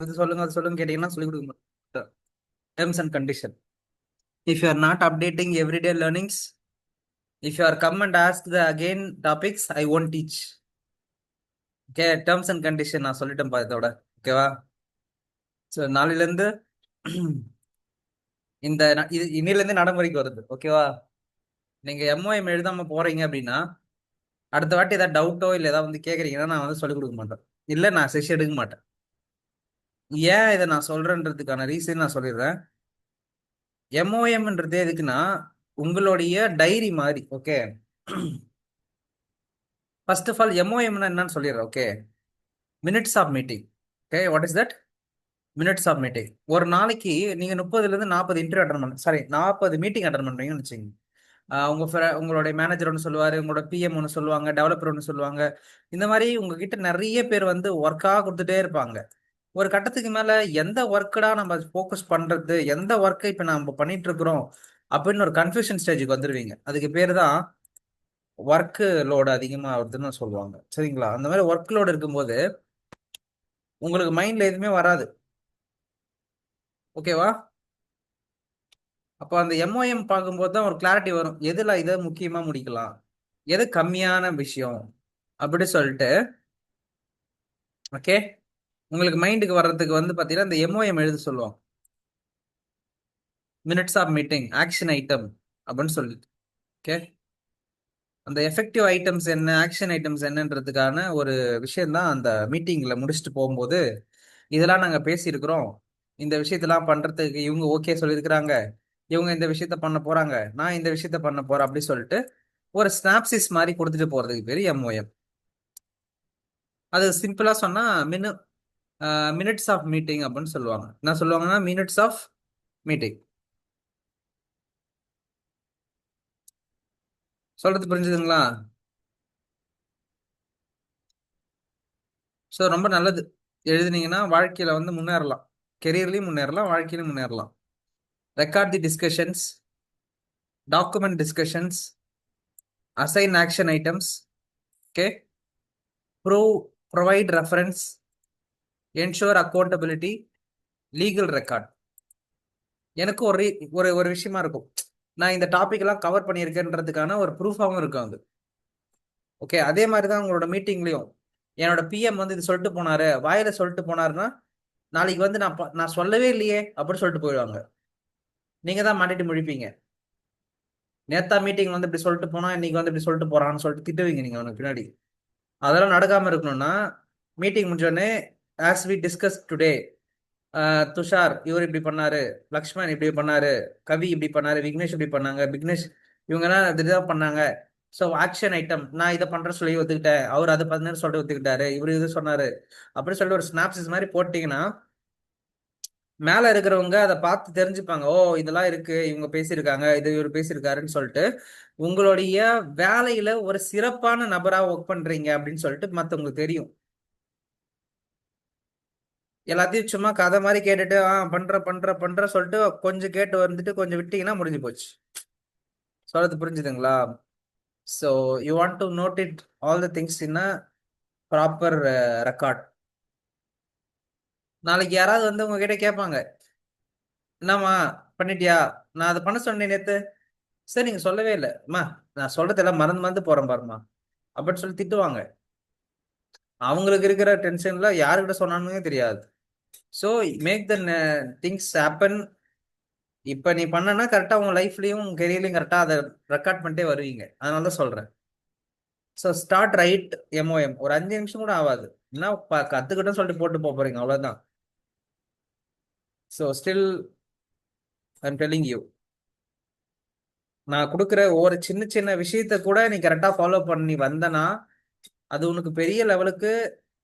அது சொல்லுங்க கேட்டீங்கன்னா சொல்லி கொடுக்க மாட்டேன். Terms and condition. If you R not updating everyday learnings, if you R come and ask the again topics, I won't teach. Okay, terms and condition நான் சொல்லிட்டேன் இதோட. ஓகேவா? ஸோ நாளையிலேருந்து இது இன்னிலேருந்து நடைமுறைக்கு வருது. ஓகேவா? நீங்க எம்ஓஎம் எழுதாம போறீங்க அப்படின்னா, அடுத்த வாட்டி ஏதாவது டவுட்டோ இல்லை ஏதாவது வந்து கேட்குறீங்கன்னா நான் வந்து சொல்லிக் கொடுக்க மாட்டேன். இல்லை, நான் செஷன் எடுக்க மாட்டேன். ஏன் இதை நான் சொல்றேன்றதுக்கான ரீசன் நான் சொல்லிடுறேன். எம்ஓஎம்ன்றது எதுக்குன்னா உங்களுடைய டைரி மாதிரி. ஓகே, ஃபர்ஸ்ட் ஆஃப் ஆல் எம்ஓஎம்னா என்னன்னு சொல்லிடுறேன். Okay, minutes of meeting. Okay, what is that? Minutes of meeting. ஒரு நாளைக்கு நீங்க 30ல இருந்து 40 இன்டர்வியூ அட்டன் பண்ண, சாரி 40 மீட்டிங் அட்டன் பண்றீங்கன்னு வச்சுங்க. உங்களுடைய மேனேஜர் ஒன்று சொல்லுவாரு, உங்களோட பிஎம் ஒன்று சொல்லுவாங்க, டெவலப்பர் ஒன்று சொல்லுவாங்க. இந்த மாதிரி உங்ககிட்ட நிறைய பேர் வந்து ஒர்க்காக கொடுத்துட்டே இருப்பாங்க. ஒரு கட்டத்துக்கு மேல எந்த ஒர்க்கடா நம்ம ஃபோக்கஸ் பண்றது, எந்த ஒர்க்கை இப்ப நம்ம பண்ணிட்டு இருக்கிறோம் அப்படின்னு ஒரு கன்ஃபியூஷன் ஸ்டேஜுக்கு வந்துருவீங்க. அதுக்கு பேர் தான் ஒர்க் லோடு அதிகமா வருதுன்னு சொல்லுவாங்க. சரிங்களா? அந்த மாதிரி ஒர்க் லோடு இருக்கும்போது உங்களுக்கு மைண்ட்ல எதுவுமே வராது. ஓகேவா? அப்போ அந்த எம்ஓஎம் பார்க்கும்போது தான் ஒரு கிளாரிட்டி வரும், எதுல இதை முக்கியமா முடிக்கலாம், எது கம்மியான விஷயம் அப்படி சொல்லிட்டு. ஓகே, உங்களுக்கு மைண்டுக்கு வர்றதுக்கு வந்து பாத்தீங்கன்னா இந்த எம்ஓஎம் எழுத சொல்லுவாங்க. Minutes of meeting action item அப்படின்னு சொல்லிட்டு. ஓகே, அந்த எஃபெக்டிவ் ஐட்டம்ஸ் என்ன, ஆக்ஷன் ஐட்டம்ஸ் என்னன்றதுக்கான ஒரு விஷயம் தான் அந்த மீட்டிங்ல முடிச்சுட்டு போகும்போது இதெல்லாம் நாங்க பேசியிருக்கிறோம், இந்த விஷயத்தெல்லாம் பண்றதுக்கு இவங்க ஓகே சொல்லியிருக்கிறாங்க, இவங்க இந்த விஷயத்த பண்ண போறாங்க, நான் இந்த விஷயத்த பண்ண போறேன் அப்படி சொல்லிட்டு ஒரு ஸ்னாப்சிஸ் மாதிரி கொடுத்துட்டு போறதுக்கு பேரு எம்ஓஎம். அது சிம்பிளா சொன்னா மினிட்ஸ் ஆஃப் மீட்டிங் அப்படின்னு சொல்லுவாங்க. என்ன சொல்லுவாங்கன்னா மினிட்ஸ் ஆஃப் மீட்டிங். சொல்றது புரிஞ்சுதுங்களா? ஸோ ரொம்ப நல்லது. எழுதுனீங்கன்னா வாழ்க்கையில வந்து முன்னேறலாம், கெரியர்லயும் முன்னேறலாம், வாழ்க்கையிலும் முன்னேறலாம். Record the discussions, document discussions, assign action items. Okay, prove, provide reference, ensure accountability, legal record. எனக்கு ஒரு ஒரு ஒரு விஷயமா இருக்கும், நான் இந்த டாபிக் எல்லாம் கவர் பண்ணியிருக்கேன்றதுக்கான ஒரு ப்ரூஃபாகவும் இருக்கும் அது. ஓகே, அதே மாதிரி தான் உங்களோட மீட்டிங்லயும் என்னோட பிஎம் வந்து இது சொல்லிட்டு போனாரு, வாயில சொல்லிட்டு போனாருன்னா நாளைக்கு வந்து நான் சொல்லவே இல்லையே அப்படின்னு சொல்லிட்டு போயிடுவாங்க. நீங்க தான் மாட்டிட்டு முழிப்பீங்க. நேத்தா மீட்டிங் வந்து இப்படி சொல்லிட்டு போனா இன்னைக்கு வந்து இப்படி சொல்லிட்டு போறான்னு சொல்லிட்டு திட்டுவீங்க நீங்க அவனுக்கு பின்னாடி. அதெல்லாம் நடக்காம இருக்கணும்னா மீட்டிங் முடிஞ்சோடனே as we discuss today, Tushar இவர் இப்படி பண்ணாரு, லக்ஷ்மண் இப்படி பண்ணாரு, கவி இப்படி பண்ணாரு, விக்னேஷ் இப்படி பண்ணாங்க, விக்னேஷ் இவங்கெல்லாம் இதுதான் பண்ணாங்க. ஸோ ஆக்ஷன் ஐட்டம் நான் இதை பண்றேன்னு சொல்லி ஒத்துக்கிட்டேன், அவர் அதை பண்ணு சொல்லிட்டு ஒத்துக்கிட்டாரு, இவர் இது சொன்னாரு அப்படின்னு சொல்லிட்டு ஒரு ஸ்னாப்சிஸ் மாதிரி போட்டீங்கன்னா மேல இருக்கிறவங்க அதை பார்த்து தெரிஞ்சுப்பாங்க. ஓ, இதெல்லாம் இருக்கு, இவங்க பேசியிருக்காங்க, இது இவர் பேசியிருக்காருன்னு சொல்லிட்டு உங்களுடைய வேலையில ஒரு சிறப்பான நபரா ஒர்க் பண்றீங்க அப்படின்னு சொல்லிட்டு மத்தவங்களுக்கு தெரியும். எல்லாத்தையும் சும்மா கதை மாதிரி கேட்டுட்டு பண்ற சொல்லிட்டு கொஞ்சம் கேட்டு வந்துட்டு கொஞ்சம் விட்டீங்கன்னா முடிஞ்சு போச்சு. சொல்றது புரிஞ்சுதுங்களா? So you want to note it all the things in a proper record. நாளைக்கு யாராவது வந்து உங்ககிட்ட கேட்பாங்க, என்னம்மா பண்ணிட்டியா, நான் அதை பண்ண சொன்னேன் நேத்து, சரி நீங்க சொல்லவே இல்லை அம்மா, நான் சொல்றதெல்லாம் மறந்து மறந்து போறேன் பாருமா அப்படின்னு சொல்லி திட்டுவாங்க. அவங்களுக்கு இருக்கிற டென்ஷன்ல யாருக்கிட்ட சொன்னானுமே தெரியாது. So make the things happen. இப்ப நீ பண்ணனா கரெக்டா உங்க லைஃப்லயும் உங்க கெரியர்லயும் கரெக்டா அதை ரெக்கார்ட் பண்ணிட்டே வருவீங்க. அதனால தான் சொல்றேன். So start right MOM. ஒரு 5 நிமிஷம் கூட ஆகாது. என்ன கத்துக்கிட்டோம் சொல்லிட்டு போட்டு போறீங்க, அவ்வளவுதான். So still I'm telling you, நான் கொடுக்குற ஒரு சின்ன சின்ன விஷயத்த கூட நீ கரெக்டா ஃபாலோ பண்ணி வந்தனா அது உனக்கு பெரிய லெவலுக்கு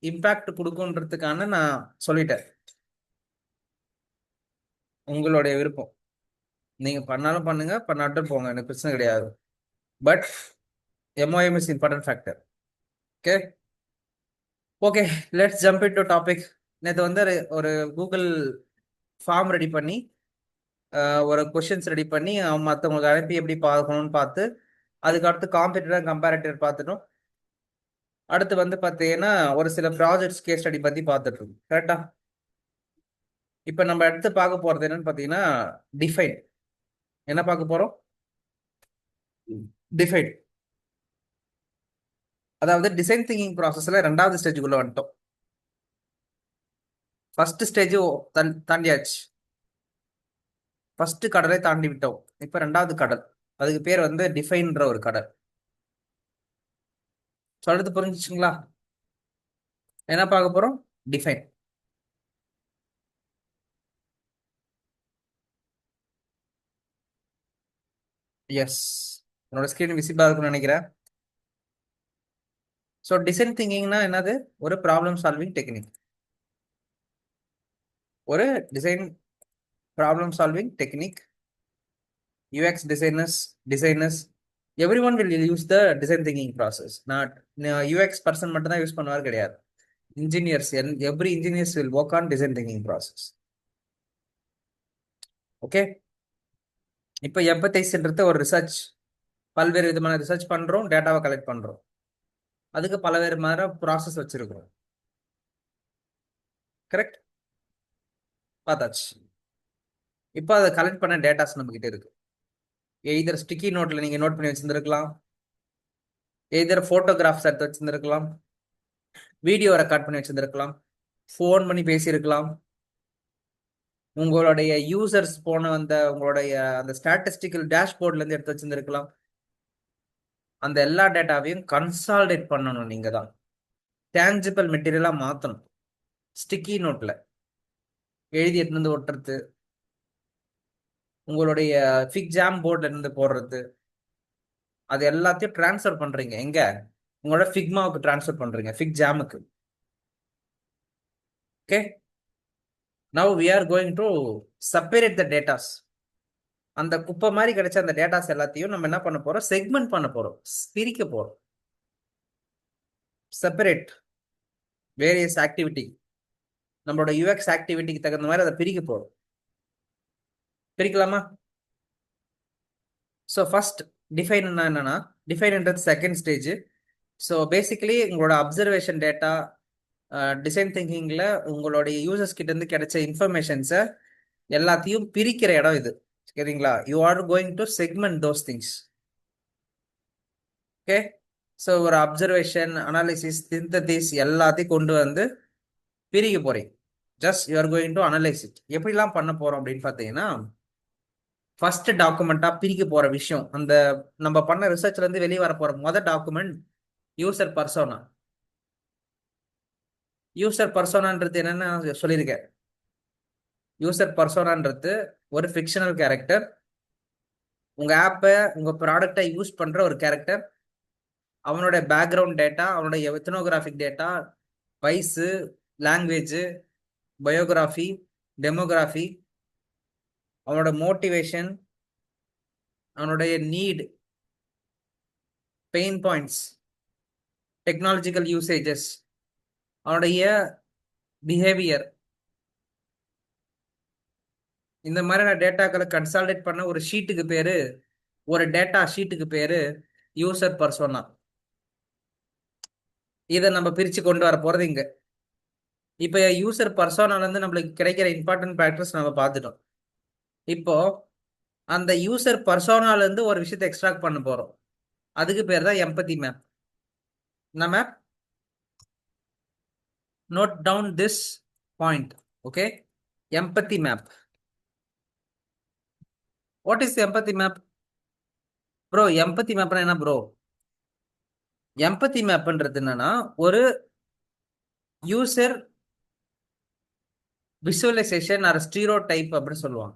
இம்பாக்ட் கொடுக்குன்றதுக்கான நான் சொல்லிட்டேன். உங்களுடைய விருப்பம், நீங்க பண்ணாலும் பண்ணுங்க, பண்ணாட்டும் போங்க, எனக்கு பிரச்சனை கிடையாது. But MOM is important factor. Okay, okay, let's jump in to topic. நேற்று வந்து ஒரு கூகுள் ஃபார்ம் ரெடி பண்ணி ஒரு கொஷின்ஸ் ரெடி பண்ணி மற்றவங்களுக்கு அனுப்பி எப்படி பார்க்கணும்னு பார்த்து அதுக்கு அடுத்து காம்படிட்டர் கம்பேரிட்டிவ் பார்த்துட்டோம். அடுத்து வந்து பார்த்தீங்கன்னா ஒரு சில ப்ராஜெக்ட்ஸ் கேஸ் ஸ்டடி பற்றி பார்த்துட்டு இருக்கோம். கரெக்டா? இப்ப நம்ம அடுத்து பார்க்க போறது என்னன்னு பாத்தீங்கன்னா டிஃபைன். என்ன பார்க்க போறோம்? டிஃபைன். அதாவது டிசைன் திங்கிங் ப்ராசஸ்ல ரெண்டாவது ஸ்டேஜுக்குள்ள வந்துட்டோம். First stage தாண்டியாச்சு. ஃபர்ஸ்ட் கடலை தாண்டி விட்டோம். இப்ப ரெண்டாவது கடல். அதுக்கு பேர் வந்து டிஃபைன்ற ஒரு கடல். சொல்றது புரிஞ்சுச்சுங்களா? என்ன பார்க்க போறோம்? டிஃபைன். எஸ், என்னோட ஸ்கிரீன் விசிபிளா இருக்கும்னு நினைக்கிறேன். ஸோ டிசைன் திங்கிங்னா என்னது? ஒரு ப்ராப்ளம் சால்விங் டெக்னிக். ஒரு design problem solving technique. UX designers every one will use the design thinking process. Not UX person மட்டும் தான் யூஸ் பண்ணுவார் கிடையாது. Engineers, every engineers will work on design thinking process. Okay. இப்போ எம்பத்தைஸ்ன்றது ஒரு research. பல்வேறு விதமான research பண்றோம், டேட்டாவை கலெக்ட் பண்றோம். அதுக்கு பல்வேறு மாதிரி ப்ராசஸ் வச்சிருக்கிறோம். கரெக்ட்? பார்த்தாச்சு. இப்போ அதை கலெக்ட் பண்ண டேட்டாஸ் நம்ம கிட்ட இருக்கு. எய்தர் ஸ்டிக்கி நோட்ல நீங்க நோட் பண்ணி வச்சிருந்திருக்கலாம், எய்தர் போட்டோகிராஃப்ஸ் எடுத்து வச்சிருந்திருக்கலாம், வீடியோ ரெக்கார்ட் பண்ணி வச்சிருந்திருக்கலாம், ஃபோன் பண்ணி பேசியிருக்கலாம், உங்களுடைய யூசர்ஸ் போன உங்களுடைய அந்த ஸ்டாட்டிஸ்டிக்கல் டேஷ்போர்ட்ல இருந்து எடுத்து வச்சிருந்திருக்கலாம். அந்த எல்லா டேட்டாவையும் கன்சால்டேட் பண்ணணும். நீங்க தான் டேஞ்சிபிள் மெட்டீரியலா மாத்தணும். ஸ்டிக்கி நோட்ல எழுதி எடுத்து வந்து ஒட்டுறது, உங்களுடைய ஃபிக் ஜாம் போர்ட்ல இருந்து போடுறது, அது எல்லாத்தையும் டிரான்ஸ்ஃபர் பண்றீங்க. எங்க? உங்களோட ஃபிக்மாவுக்கு டிரான்ஸ்ஃபர் பண்றீங்க, ஃபிக் ஜாமுக்கு. Okay. Now we are going to separate the datas. அந்த குப்பை மாதிரி கிடைச்ச அந்த டேட்டாஸ் எல்லாத்தையும் நம்ம என்ன பண்ண போறோம்? செக்மெண்ட் பண்ண போறோம், பிரிக்க போறோம். Separate various activity. நம்மளோட யூஎக்ஸ் ஆக்டிவிட்டிக்கு தகுந்த மாதிரி அதை பிரிக்க போறோம். பிரிக்கலாமா? ஸோ ஃபர்ஸ்ட் டிஃபைன் என்னன்னா, டிஃபைன்ன்றது செகண்ட் ஸ்டேஜ். ஸோ பேசிக்கலி உங்களோட அப்சர்வேஷன் டேட்டா, டிசைன் திங்கிங்ல உங்களுடைய யூசர்ஸ் கிட்ட இருந்து கிடைச்ச இன்ஃபர்மேஷன்ஸை எல்லாத்தையும் பிரிக்கிற இடம் இது. சரிங்களா? You are going to segment those things. Okay. So ஒரு அப்சர்வேஷன், அனாலிசிஸ், சிந்தசிஸ் எல்லாத்தையும் கொண்டு வந்து பிரிக்க போறீங்க. Just you are going to analyse it. எப்படிலாம் பண்ண போறோம் அப்படின்னு பார்த்தீங்கன்னா, ஃபர்ஸ்ட் டாக்குமெண்டா பிரிக்க போற விஷயம், அந்த நம்ம பண்ண ரிசர்ச்ல இருந்து வெளியே வர போற மொதல் டாக்குமெண்ட் யூசர் பர்சோனா. யூசர் பர்சோனான்றது என்னன்னு நான் சொல்லியிருக்கேன். யூசர் பர்சோனான்றது ஒரு ஃபிக்ஷனல் கேரக்டர். உங்க ஆப்பை, உங்க ப்ராடக்டை யூஸ் பண்ற ஒரு கேரக்டர். அவனோட பேக்ரவுண்ட் டேட்டா, அவனுடைய எத்னோகிராஃபிக் டேட்டா, வயசு, லாங்குவேஜ், பயோகிராஃபி, டெமோகிராஃபி, அவனோட மோட்டிவேஷன், அவனுடைய need, pain points, technological usages, அவனுடைய பிஹேவியர். இந்த மாதிரியான டேட்டாக்களை கன்சால்டேட் பண்ண ஒரு ஷீட்டுக்கு பேரு, ஒரு டேட்டா ஷீட்டுக்கு பேரு யூசர் பர்சோனா. இதை நம்ம பிரிச்சு கொண்டு வர போறது இங்க. இப்ப யூசர் பர்சோனால இருந்து நம்மளுக்கு கிடைக்கிற இம்பார்ட்டன்ட் ஃபேக்டர்ஸ் நம்ம பார்த்துட்டோம். இப்போ அந்த யூசர் பர்சோனால இருந்து ஒரு விஷயத்தை எக்ஸ்ட்ராக்ட் பண்ண போறோம். அதுக்கு பேர் தான் எம்பதி மேப். என்ன map? Note down this point. Okay. Empathy map. What is empathy map bro? Empathy மேப்னா என்ன ப்ரோ? எம்பதி மேப்ன்றது என்னன்னா, ஒரு user visualization or stereotype அப்படின்னு சொல்லுவாங்க.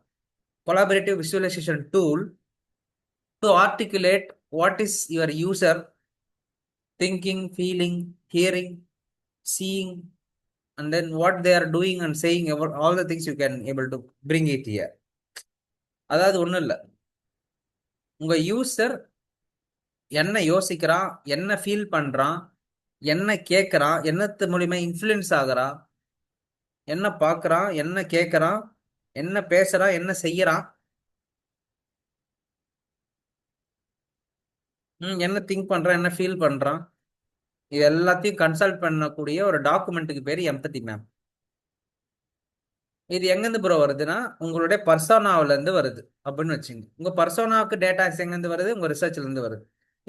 Collaborative visualization tool to articulate what is your user thinking, feeling, hearing, seeing, and then what they are doing and saying about all the things you can able to bring it here. அதாவது ஒண்ணும் இல்ல, உங்க user என்ன யோசிக்கிறான், என்ன feel பண்றான், என்ன கேட்கறான், என்னத்து மூலியமா இன்ஃப்ளூயன்ஸ் ஆகுறான், என்ன பார்க்கறான், என்ன கேட்கறான், என்ன பேசுறான், என்ன செய்யறான், என்ன திங்க் பண்றான், என்ன ஃபீல் பண்றான், இது எல்லாத்தையும் கன்சல்ட் பண்ணக்கூடிய ஒரு டாக்குமெண்ட்டுக்கு பேர் எம்பதி மேப். இது எங்கேருந்து ப்ரோ வருதுன்னா உங்களுடைய பர்சோனாவில இருந்து வருது அப்படின்னு வச்சுங்க. உங்க பர்சோனாவுக்கு டேட்டாஸ் எங்கேருந்து வருது? உங்க ரிசர்ச்ல இருந்து வருது.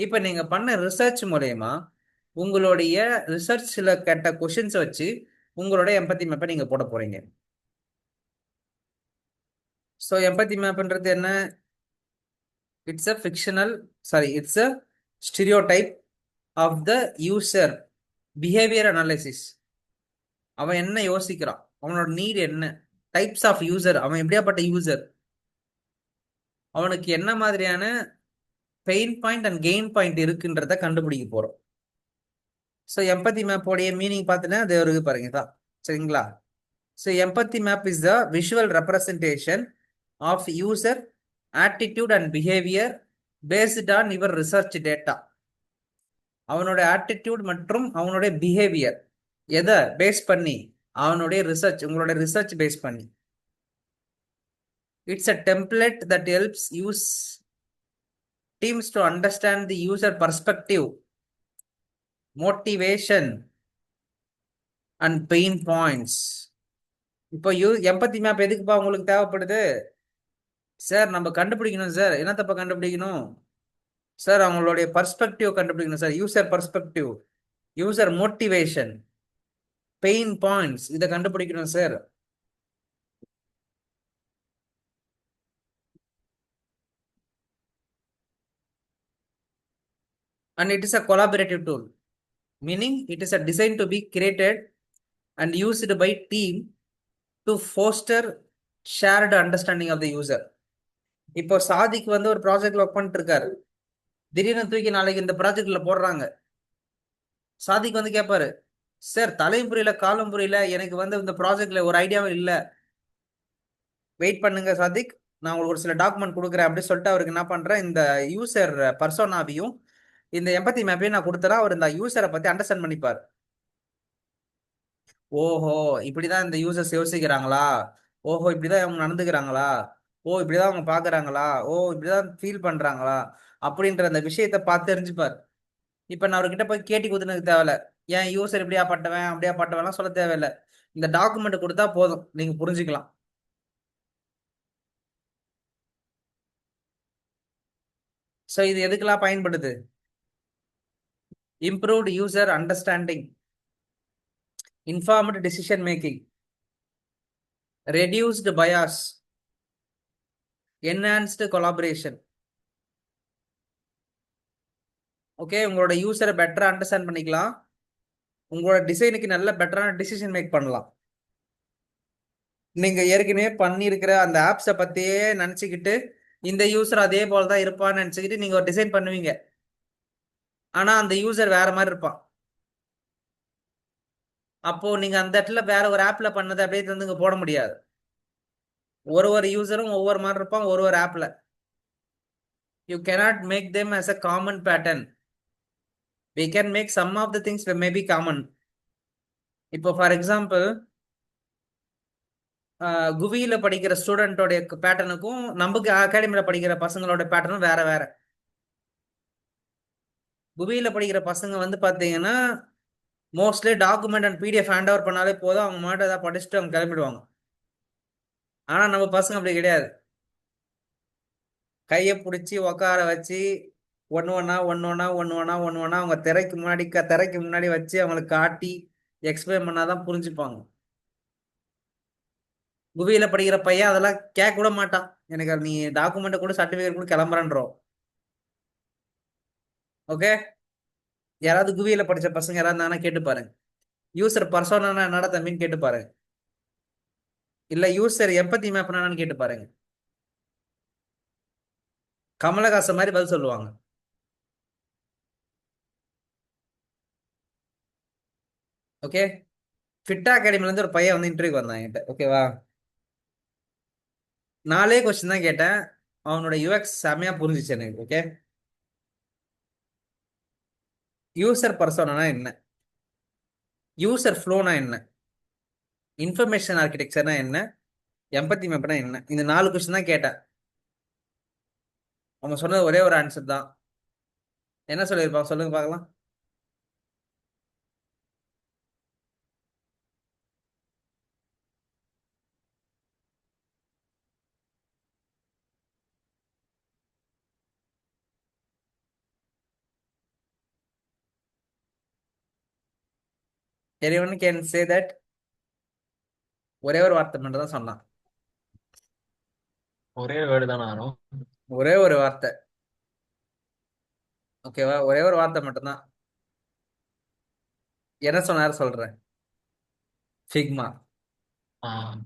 இப்ப நீங்க பண்ண ரிசர்ச் மூலயமா உங்களுடைய ரிசர்ச்ல கேட்ட கொஷின்ஸ் வச்சு உங்களுடைய எம்பத்தி மேப்பை நீங்க போட போறீங்க. ஸோ எம்பத்தி மேப்ன்றது என்ன? It's a fictional, sorry, it's a stereotype of the user behaviour analysis. அவன் என்ன யோசிக்கிறான், அவனோட நீட் என்ன, டைப்ஸ் ஆஃப் யூசர், அவன் எப்படியாப்பட்ட யூசர், அவனுக்கு என்ன மாதிரியான pain point and gain point இருக்குன்றத கண்டுபிடிக்க போறோம். ஸோ எம்பத்தி மேப்போடைய மீனிங் பார்த்தீங்கன்னா அது ஒரு பாருங்க தான். சரிங்களா? So empathy map is the visual representation of user attitude and behaviour based on your research data. அவனோட ஆட்டிடியூட் மற்றும் அவனுடைய பிஹேவியர் எதை பேஸ் பண்ணி? அவனுடைய ரிசர்ச், உங்களோட ரிசர்ச் பேஸ் பண்ணி. It's a template that helps use teams to understand the user perspective, motivation and pain points. இப்போ எம்பத்தி map எதுக்குப்பா உங்களுக்கு தேவைப்படுது? சார் நம்ம கண்டுபிடிக்கணும் சார். என்ன தப்ப கண்டுபிடிக்கணும் சார்? அவங்களுடைய பர்ஸ்பெக்டிவ் கண்டுபிடிக்கணும் sir. User perspective, user motivation, pain points, இதை கண்டுபிடிக்கணும் sir. And it is a collaborative tool, meaning it is a design to be created and used by team to foster shared understanding of the user. இப்போ சாதிக்கு வந்து ஒரு ப்ராஜெக்ட்ல work பண்ணிட்டு இருக்காரு. திடீர்னு தூக்கி நாளைக்கு இந்த ப்ராஜெக்ட்ல போடுறாங்க. சாதிக்கு வந்து கேட்பாரு, சார் தலையும் புரியல காலும் புரியல, எனக்கு வந்து இந்த ப்ராஜெக்ட்ல ஒரு ஐடியாவும் இல்லை. வெயிட் பண்ணுங்க சாதிக், நான் உங்களுக்கு ஒரு சில டாக்குமெண்ட் கொடுக்குறேன் அப்படின்னு சொல்லிட்டு அவருக்கு என்ன பண்றேன், இந்த யூசர் பர்சோனாவையும் இந்த எம்பத்தி மேப்பையும் நான் கொடுத்தா அவர் இந்த யூசரை பத்தி அண்டர்ஸ்டாண்ட் பண்ணிப்பார். ஓஹோ, இப்படிதான் இந்த யூசர்ஸ் யோசிக்கிறாங்களா, ஓஹோ இப்படிதான் அவங்க நடந்துக்கிறாங்களா, ஓ இப்படிதான் அவங்க பாக்குறாங்களா, ஓ இப்படிதான் ஃபீல் பண்றாங்களா அப்படின்ற அந்த விஷயத்த பார்த்து தெரிஞ்சுப்பார். இப்ப நான் அவர்கிட்ட போய் கேட்டி குத்துனதுக்கு தேவையில்ல, ஏன் யூசர் இப்படியா பட்டவன் அப்படியா பட்டவன்லாம் சொல்ல தேவையில்லை. இந்த டாக்குமெண்ட் கொடுத்தா போதும், நீங்க புரிஞ்சுக்கலாம். ஸோ இது எதுக்கெல்லாம் பயன்படுது? Improved user understanding, informed decision making, reduced bias, enhanced collaboration. Okay, உங்களோட யூசரை பெட்டரா அண்டர்ஸ்டாண்ட் பண்ணிக்கலாம். உங்களோட டிசைனுக்கு நல்ல பெட்டரான டிசிஷன் மேக் பண்ணலாம். நீங்க ஏற்கனவே பண்ணியிருக்கிற அந்த ஆப்ஸை பத்தியே நினைச்சுக்கிட்டு இந்த யூசர் அதே போலதான் இருப்பான்னு நினைச்சுக்கிட்டு நீங்க ஒரு டிசைன் பண்ணுவீங்க. ஆனா அந்த யூசர் வேற மாதிரி இருப்பான். அப்போ நீங்க அந்த இடத்துல வேற ஒரு ஆப்ல பண்ணதை அப்படியே வந்து போட முடியாது. ஒரு யூசரும் ஒவ்வொரு மாதிரி இருப்பான் ஒரு ஆப்ல. You cannot make them as a common pattern. we can make some of the things may be common. இப்போ ஃபார் எக்ஸாம்பிள், குவியில படிக்கிற ஸ்டூடெண்டோடைய பேட்டர்னுக்கும் நமக்கு அகாடமியில படிக்கிற பசங்களோட பேட்டர்னும் வேற வேற. குவியில படிக்கிற பசங்க வந்து பாத்தீங்கன்னா mostly document and PDF hand over பண்ணாலே போதும், அவங்க மாட்டை ஏதாவது படிச்சுட்டு அவங்க கிளம்பிடுவாங்க. ஆனா நம்ம பசங்க அப்படி கிடையாது. கையை பிடிச்சி உக்கார வச்சு ஒன்னு ஒன்னா அவங்க திரைக்கு முன்னாடி வச்சு அவங்களுக்கு காட்டி எக்ஸ்பிளைன் பண்ணாதான் புரிஞ்சுப்பாங்க. குவியில படிக்கிற பையன் அதெல்லாம் கேட்க கூட மாட்டான். எனக்கு நீ டாக்குமெண்ட் கூட சர்டிபிகேட் கூட கிளம்புறன்றோம். ஓகே, யாராவது குவியில படிச்ச பசங்க யாராவது நானா கேட்டு பாருங்க, யூசர் பர்சோனா என்னடா தம்பின்னு கேட்டு பாருங்க, இல்ல யூசர் எம்பத்தி மேப் என்னன்னு கேட்டு பாருங்க. கமலஹாசன் மாதிரி பதில் சொல்லுவாங்க. ஓகே, ஃபிட்டா அகாடமில இருந்து ஒரு பையன் வந்து இன்டர்வியூ வந்தான் என்கிட்ட. ஓகேவா, 4 கொஸ்டின் தான் கேட்டேன். அவனோட யூஎக்ஸ் செமையா புரிஞ்சிச்சு எனக்கு. ஓகே, யூசர் பர்சோனா என்ன, யூசர் ஃப்ளோனா என்ன, இன்ஃபர்மேஷன் ஆர்கிடெக்சர்னா என்ன, எம்பத்தி மேப்னா என்ன, இந்த 4 கொஸ்டின் தான் கேட்டேன். அவங்க சொன்னது ஒரே ஒரு ஆன்சர் தான். என்ன சொல்லியிருப்பாங்க சொல்லுங்க பார்க்கலாம். anyone can say that? ஒரே ஒரு வார்த்தை மட்டும் தான் சொன்னான். ஒரே வேர்டு தானே வரும். ஒரே ஒரு வார்த்தை. ஓகேவா? ஒரே ஒரு வார்த்தை மட்டும்தான். என்ன சொன்னாரு சொல்றேன். ஃபிக்மா.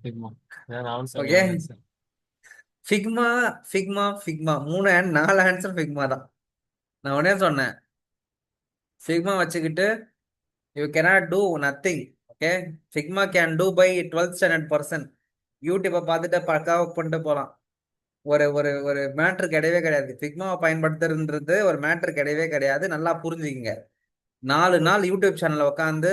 ஃபிக்மா. நானும் ஓகே. சரியான answer. Figma Figma Figma 4 answer Figma தான். நான் உடனே சொன்னேன் ஃபிக்மா வச்சுக்கிட்டு you cannot do nothing. Okay. Figma can do by 12th standard person. யூடியூப்பை பார்த்துட்டு பக்காவா பண்ணிட்டு போகலாம். ஒரு ஒரு ஒரு மேட்ரு கிடையவே கிடையாது. ஃபிக்மாவை பயன்படுத்துறதுன்றது ஒரு மேட்ரு கிடையவே கிடையாது. நல்லா புரிஞ்சுக்கிங்க. 4 நாள் யூடியூப் சேனல்ல உட்காந்து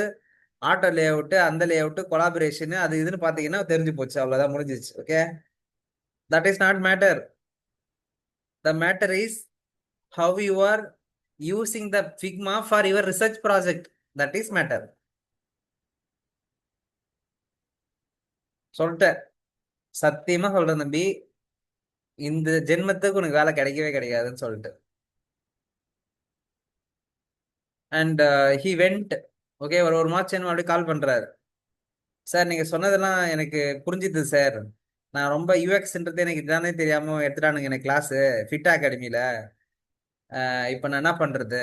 ஆட்டோ லே அவுட்டு, அந்த லே அவுட்டு, கொலாபரேஷன், அது இதுன்னு பார்த்தீங்கன்னா தெரிஞ்சு போச்சு. அவ்வளோதான், முடிஞ்சிச்சு. Okay. That is not matter. The matter is how you are using the Figma for your research project. That is matter. சொல்லிட்டேன். சத்தியமா சொல்றேன் தம்பி, இந்த ஜென்மத்துக்கு உனக்கு வேலை கிடைக்கவே கிடைக்காதுன்னு சொல்லிட்டு. And he went. ஓகே. ஒரு மார்ச் அப்படி கால் பண்றாரு. சார் நீங்க சொன்னதெல்லாம் எனக்கு புரிஞ்சுது சார். நான் ரொம்ப யூஎக்ஸ்ன்றது எனக்கு இதுதானே தெரியாம எடுத்துட்டானுங்க எனக்கு கிளாஸ் ஃபிட் அகாடமியில. இப்ப நான் என்ன பண்றது?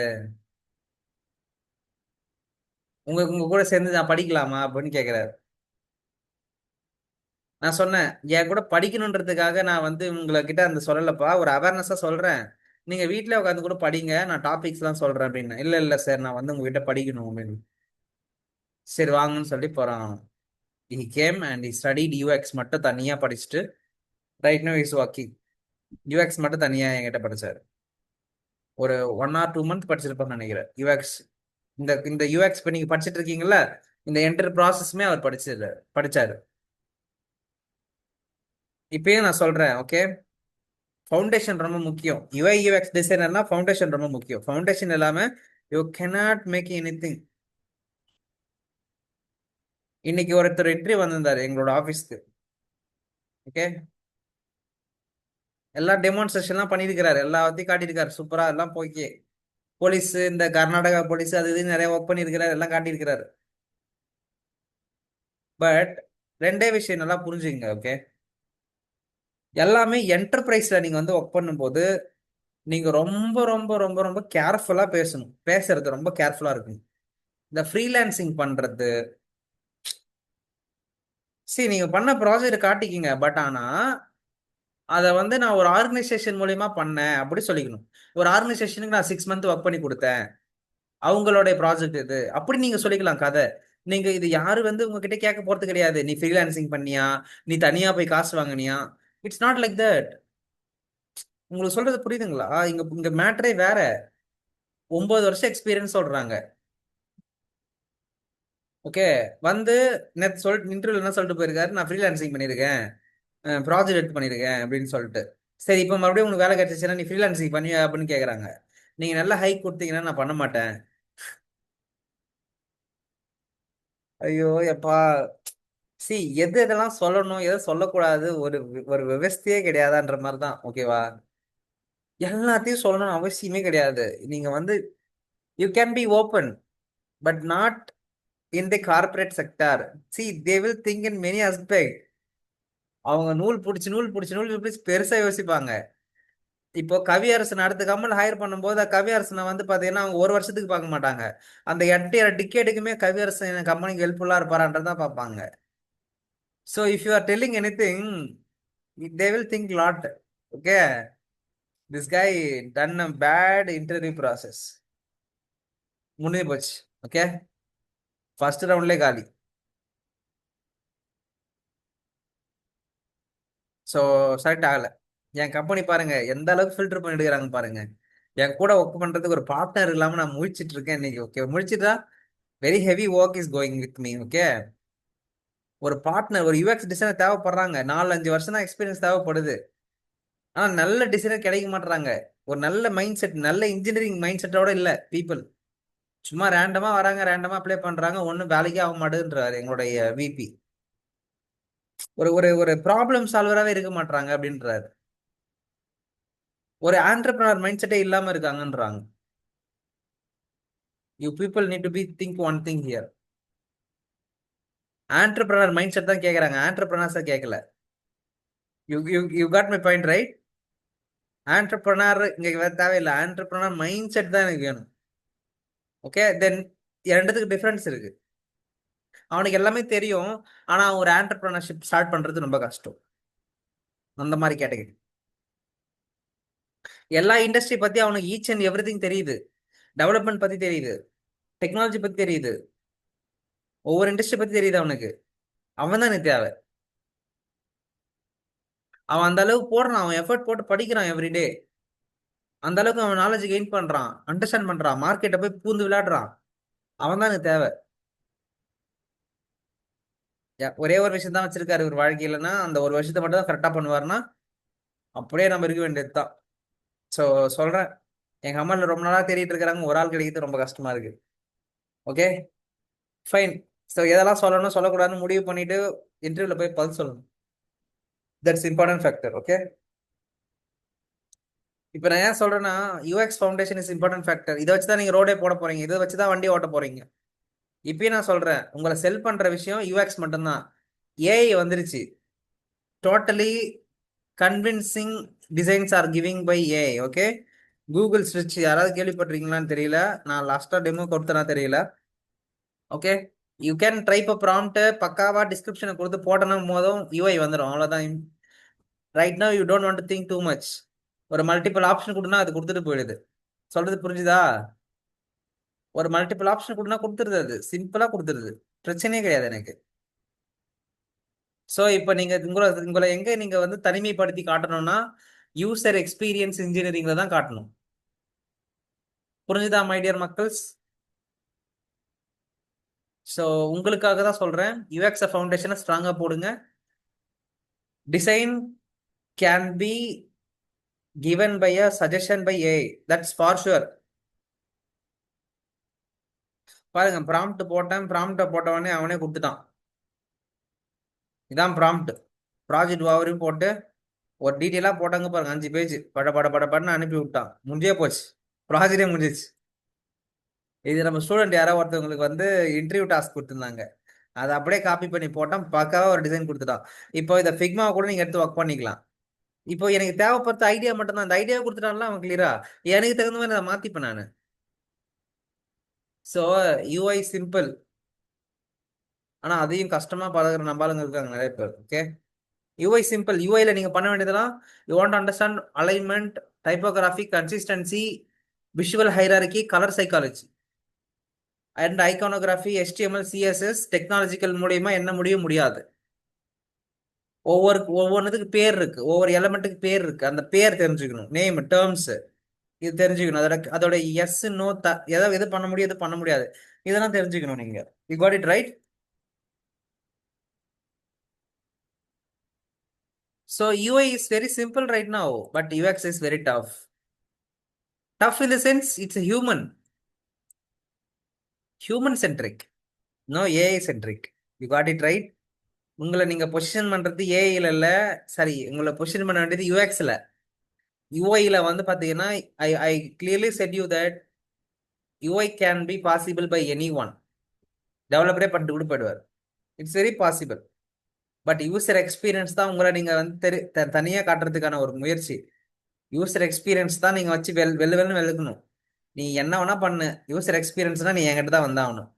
உங்க உங்க கூட சேர்ந்து நான் படிக்கலாமா அப்படின்னு கேக்குறாரு. நான் சொன்னேன் என் கூட படிக்கணுன்றதுக்காக நான் வந்து உங்ககிட்ட அந்த சொல்லலப்பா, ஒரு அவேர்னஸா சொல்றேன். நீங்க வீட்ல உட்காந்து கூட படிங்க, நான் டாபிக்ஸ் எல்லாம் சொல்றேன் அப்படின்னு. இல்ல இல்ல சார், நான் வந்து உங்ககிட்ட படிக்கணும் அப்படின்னு. சரி வாங்கன்னு சொல்லி போறான். he came and he studied UX மட்டும் தனியா படிச்சுட்டு right now is working. UX மட்டும் தனியா என்கிட்ட படிச்சாரு. ஒரு 1 or 2 month படிச்சிருப்பான்னு நினைக்கிறேன் UX. இந்த இந்த UX இப்ப நீங்க படிச்சிட்டு இருக்கீங்கல்ல, இந்த என்டர் ப்ராசஸ்மே அவர் படிச்சாரு. இப்பயும் நான் சொல்றேன். ஓகே. ஃபவுண்டேஷன் ரொம்ப முக்கியம். யுஐ யூஎக்ஸ் டிசைனர்னா ஃபவுண்டேஷன் ரொம்ப முக்கியம். ஃபவுண்டேஷன் இல்லாம யூ cannot மேக் எனிதிங். இன்னைக்கு ஒருத்தர் என்ட்ரி வந்திருந்தாரு எங்களோட ஆபீஸ்க்கு. ஓகே. எல்லா டெமான்ஸ்ட்ரேஷன்லாம் பண்ணியிருக்கிறாரு, எல்லாத்தையும் காட்டியிருக்காரு சூப்பரா. எல்லாம் போய்க்கு போலீஸ், இந்த கர்நாடகா போலீஸ், அது இது நிறைய ஒர்க் பண்ணியிருக்கிறாரு, எல்லாம் காட்டியிருக்கிறாரு. பட் ரெண்டே விஷயம் நல்லா புரிஞ்சுங்க. ஓகே. எல்லாமே என்டர்பிரைஸ்ல நீங்க வந்து ஒர்க் பண்ணும்போது நீங்க ரொம்ப ரொம்ப ரொம்ப ரொம்ப கேர்ஃபுல்லா பேசணும். பேசுறது ரொம்ப கேர்ஃபுல்லா இருக்கும். இந்த ஃப்ரீலான்சிங் பண்றது, சரி நீங்க பண்ண ப்ராஜெக்ட் காட்டிக்கிங்க. பட் ஆனா அதை வந்து நான் ஒரு ஆர்கனைசேஷன் மூலியமா பண்ணேன் அப்படி சொல்லிக்கணும். ஒரு ஆர்கனைசேஷனுக்கு நான் 6 month ஒர்க் பண்ணி கொடுத்தேன், அவங்களுடைய ப்ராஜெக்ட் இது, அப்படி நீங்க சொல்லிக்கலாம் கதை. நீங்க இது யாரு வந்து உங்ககிட்ட கேட்க போறது கிடையாது. நீ ஃப்ரீலான்சிங் பண்ணியா, நீ தனியா போய் காசு வாங்கினியா? It's not like that. உங்களுக்கு சொல்றது புரியுதுங்களா? இங்க இங்க மேட்டரே வேற. 9 வருஷம் எக்ஸ்பீரியன்ஸ் சொல்றாங்க. ஓகே. வந்து நேற்று சொல்லிட்டு இன்டர்வியூல என்ன சொல்லிட்டு போயிருக்காரு, நான் ஃப்ரீலான்சிங் பண்ணியிருக்கேன், ப்ராஜெக்ட் எடுத்து பண்ணியிருக்கேன் அப்படின்னு சொல்லிட்டு. சரி இப்போ மறுபடியும் உங்களுக்கு வேலை கிடைச்சிச்சுன்னா நீ ஃப்ரீலான்சிங் பண்ணுவியா அப்படின்னு கேட்குறாங்க. நீங்க நல்ல ஹைக் கொடுத்தீங்கன்னா நான் பண்ண மாட்டேன். ஐயோ எப்பா. சி எது எதெல்லாம் சொல்லணும் எதை சொல்லக்கூடாது ஒரு ஒரு விவஸ்தையே கிடையாதான்ற மாதிரி தான். ஓகேவா? எல்லாத்தையும் சொல்லணும்னு அவசியமே கிடையாது. நீங்க வந்து you can be open, but not in the corporate sector. C they will think in many aspect. அவங்க நூல் பிடிச்சி நூல் பிடிச்சி நூல் பிடிச்சி பெருசா யோசிப்பாங்க. இப்போ கவியரசன் அடுத்த கம்பெனி ஹையர் பண்ணும்போது கவியரசனை வந்து பாத்தீங்கன்னா அவங்க ஒரு வருஷத்துக்கு பார்க்க மாட்டாங்க. அந்த 8 டிக்கெட்டுக்குமே கவியரசன் கம்பெனிக்கு ஹெல்ப்ஃபுல்லா இருப்பாரான்றதான் பார்ப்பாங்க. So if you are telling anything they will think lot. Okay. This guy done a bad interview process. முடிஞ்சு போச்சு. ஓகே. ஃபர்ஸ்ட் ரவுண்ட்லேயே காலி. ஸோ செலக்ட் ஆகல. என் கம்பெனி பாருங்க எந்த அளவுக்கு ஃபில்டர் பண்ணி எடுக்கிறாங்க பாருங்க. என் கூட ஒர்க் பண்றதுக்கு ஒரு பார்ட்னர் இல்லாம நான் முழிச்சிட்டு இருக்கேன் இன்னைக்கு. ஓகே. முழிச்சிட்டா very heavy work is going with me. Okay. ஒரு பார்ட்னர், ஒரு யூஎக்ஸ் டிசைனர் தேவைப்படுறாங்க. 4-5 வருஷம் தான் எக்ஸ்பீரியன்ஸ் தேவைப்படுது. ஆனா நல்ல டிசைனர் கிடைக்க மாட்டாங்க. ஒரு நல்ல மைண்ட் செட், நல்ல இன்ஜினியரிங் மைண்ட் செட்டோட இல்ல பீப்புள். சும்மா ரேண்டமா வராங்க, ரேண்டமா அப்ளை பண்றாங்க, ஒன்னும் வேலைக்கே ஆக மாட்டேன்றாரு எங்களுடைய விபி. ஒரு ஒரு ஒரு ப்ராப்ளம் சால்வராகவே இருக்க மாட்டாங்க அப்படின்றாரு. ஒரு ஆண்டர்பிரினர் மைண்ட் செட்டே இல்லாம இருக்காங்கன்றாங்க. You people need to be think one thing here. Entrepreneur mindset தான் கேக்குறாங்க, ஆண்டர்பிரனர்ஸா கேட்கல. You got my point right. Entrepreneur இங்க தேவையில்லை, ஆண்டர்பிரனர் மைண்ட் செட் தான் எனக்கு வேணும். ஓகே, தென் ரெண்டுத்துக்கு டிஃபரன்ஸ் இருக்கு. அவனுக்கு எல்லாமே தெரியும், ஆனா அவன் ஒரு ஆண்டர்பிரனர்ஷிப் ஸ்டார்ட் பண்றது ரொம்ப கஷ்டம். அந்த மாதிரி கேட்டகரி. எல்லா இண்டஸ்ட்ரி பத்தி அவனுக்கு ஈச் அண்ட் எவ்ரி திங் தெரியுது, டெவலப்மெண்ட் பத்தி தெரியுது, டெக்னாலஜி பத்தி தெரியுது, ஒவ்வொரு இண்டஸ்ட்ரி பத்தி தெரியுது அவனுக்கு. அவன் தான் எனக்கு தேவை. அவன் அந்த அளவுக்கு போடுறான், அவன் எஃபர்ட் போட்டு படிக்கிறான் எவ்ரிடே. அந்த அளவுக்கு அவன் நாலேஜ் கெயின் பண்றான், அண்டர்ஸ்டாண்ட் பண்றான், மார்க்கெட்டை போய் பூந்து விளையாடுறான். அவன் தான் எனக்கு தேவை. ஒரே ஒரு விஷயம் தான் வச்சிருக்காரு ஒரு வாழ்க்கையிலன்னா, அந்த ஒரு விஷயத்த மட்டும் தான் கரெக்டா பண்ணுவாருன்னா அப்படியே நம்ம இருக்க வேண்டியதுதான். ஸோ சொல்றேன், எங்க அம்மா ரொம்ப நாளா தேடிட்டு இருக்கிறாங்க, ஒரு ஆள் கிடைக்கிறது ரொம்ப கஷ்டமா இருக்கு. Okay, fine. ஸோ எதெல்லாம் சொல்லணும் சொல்லக்கூடாதுன்னு முடிவு பண்ணிட்டு இன்டர்வியூல போய் பதில் சொல்லணும். That's important factor. ஓகே, இப்போ நான் ஏன் சொல்றேன்னா, UX foundation is important factor. இதை வச்சு தான் நீங்க ரோடே போட போறீங்க, இதை வச்சு தான் வண்டி ஓட்ட போறீங்க. இப்பயும் நான் சொல்றேன், உங்களை செல் பண்ற விஷயம் யூஎக்ஸ் மட்டும்தான். ஏஐ வந்துருச்சு, totally convincing designs are giving by AI. Okay, Google ஸ்விட்ச் யாராவது கேள்விப்பட்டிருக்கீங்களான்னு தெரியல, நான் லாஸ்டா டெமோ கொடுத்தனா தெரியல. Okay, you can type a prompt, பக்காவா டிஸ்கிரிப்ஷனை கொடுத்து போட்டனும் போதும் யூஐ வந்துடும், அவ்வளோதான். Right now you don't want to think too much. ஒரு மல்டிபிள் ஆப்ஷன் கொடுனா அது கொடுத்துட்டு போயிடுது. சொல்றது புரிஞ்சுதா? ஒரு மல்டிபிள் ஆப்ஷன் கொடுனா கொடுத்துருது, அது சிம்பிளா கொடுத்துருது, பிரச்சனையே கிடையாது எனக்கு. ஸோ இப்போ நீங்க உங்களை உங்களை எங்க நீங்க வந்து தனிமைப்படுத்தி காட்டணும்னா, யூசர் எக்ஸ்பீரியன்ஸ் இன்ஜினியரிங்ல தான் காட்டணும். புரிஞ்சுதா மை டியர் மக்கள்ஸ்? ஸோ உங்களுக்காக தான் சொல்றேன், யூஎக்ஸ் ஃபவுண்டேஷனை ஸ்ட்ராங்கா போடுங்க. Design can be given by a suggestion by AI, that's for sure. பாருங்க, ப்ராம்ப்ட் போட்டேன், ப்ராம்ப்ட போட்ட உடனே அவனே கொடுத்துட்டான். இதான் ப்ராம்ப்ட். ப்ராஜெக்ட் ஓவரையும் போட்டு ஒரு டீட்டெயிலா போட்டாங்க பாருங்க, 5 பேஜ் பட பட பட படன்னு அனுப்பி விட்டான், முடிஞ்சே போச்சு, ப்ராஜெக்டே முடிஞ்சிச்சு. இது நம்ம ஸ்டூடெண்ட் யாரோ ஒருத்தவங்களுக்கு வந்து இன்டர்வியூ டாஸ்க் கொடுத்துருந்தாங்க, அதை அப்படியே காப்பி பண்ணி போட்டான், பக்காவா ஒரு டிசைன் கொடுத்துட்டான். இப்போ இதை ஃபிக்மா கூட நீங்க எடுத்து ஒர்க் பண்ணிக்கலாம். இப்போ எனக்கு தேவைப்படுற ஐடியா மட்டும் தான், அந்த ஐடியா கொடுத்துட்டான்ல அவன் கிளியரா, எனக்கு தகுந்த மாதிரி அதை மாத்திப்பேன் நான். ஸோ யூஐ சிம்பிள், ஆனா அதையும் கஷ்டமா பழகுற நம்பாளுங்க இருக்காங்க நிறைய பேர். Okay, UI simple. யூஐல நீங்க பண்ண வேண்டியதெல்லாம், you want understand alignment, typography, consistency, visual hierarchy, colour psychology and iconography, HTML, CSS, டெக்னாலஜிக்கல் மூலியமா என்ன முடியும் முடியாது. ஒவ்வொன்றுத்துக்கு பேர் இருக்கு, ஒவ்வொரு எலமெண்ட்டுக்கு பேர் இருக்கு, அந்த பேர் தெரிஞ்சுக்கணும், நேம், டேர்ம்ஸ் இது தெரிஞ்சுக்கணும். அதோட எஸ் நோ எதாவது எது பண்ண முடியும் எது பண்ண முடியாது, இதெல்லாம் தெரிஞ்சுக்கணும் நீங்க. You got it right? So UI is very simple right now, but UX is very tough. Tough in the sense it's a human centric, no AI centric. You got it right? உங்களை நீங்க position பண்றது ஏஐல இல்ல, சரி, உங்களை position பண்ண வேண்டியது யூஎக்ஸ்ல. யூஐல வந்து பாத்தீங்கன்னா, I I clearly set you that UI can be possible by anyone. டெவலப்பரே பண்ணிட்டு கூட போயிடுவார், it's very possible. But user experience தான் உங்களை நீங்க வந்து தனியா காட்டுறதுக்கான ஒரு முயற்சி. யூசர் எக்ஸ்பீரியன்ஸ் தான் நீங்க வச்சு வெல்லுன்னு வெளுக்கணும். நீ என்ன வேணா பண்ணு, யூசர் எக்ஸ்பீரியன்ஸ்னா நீ என்கிட்ட தான் வந்தாகணும்.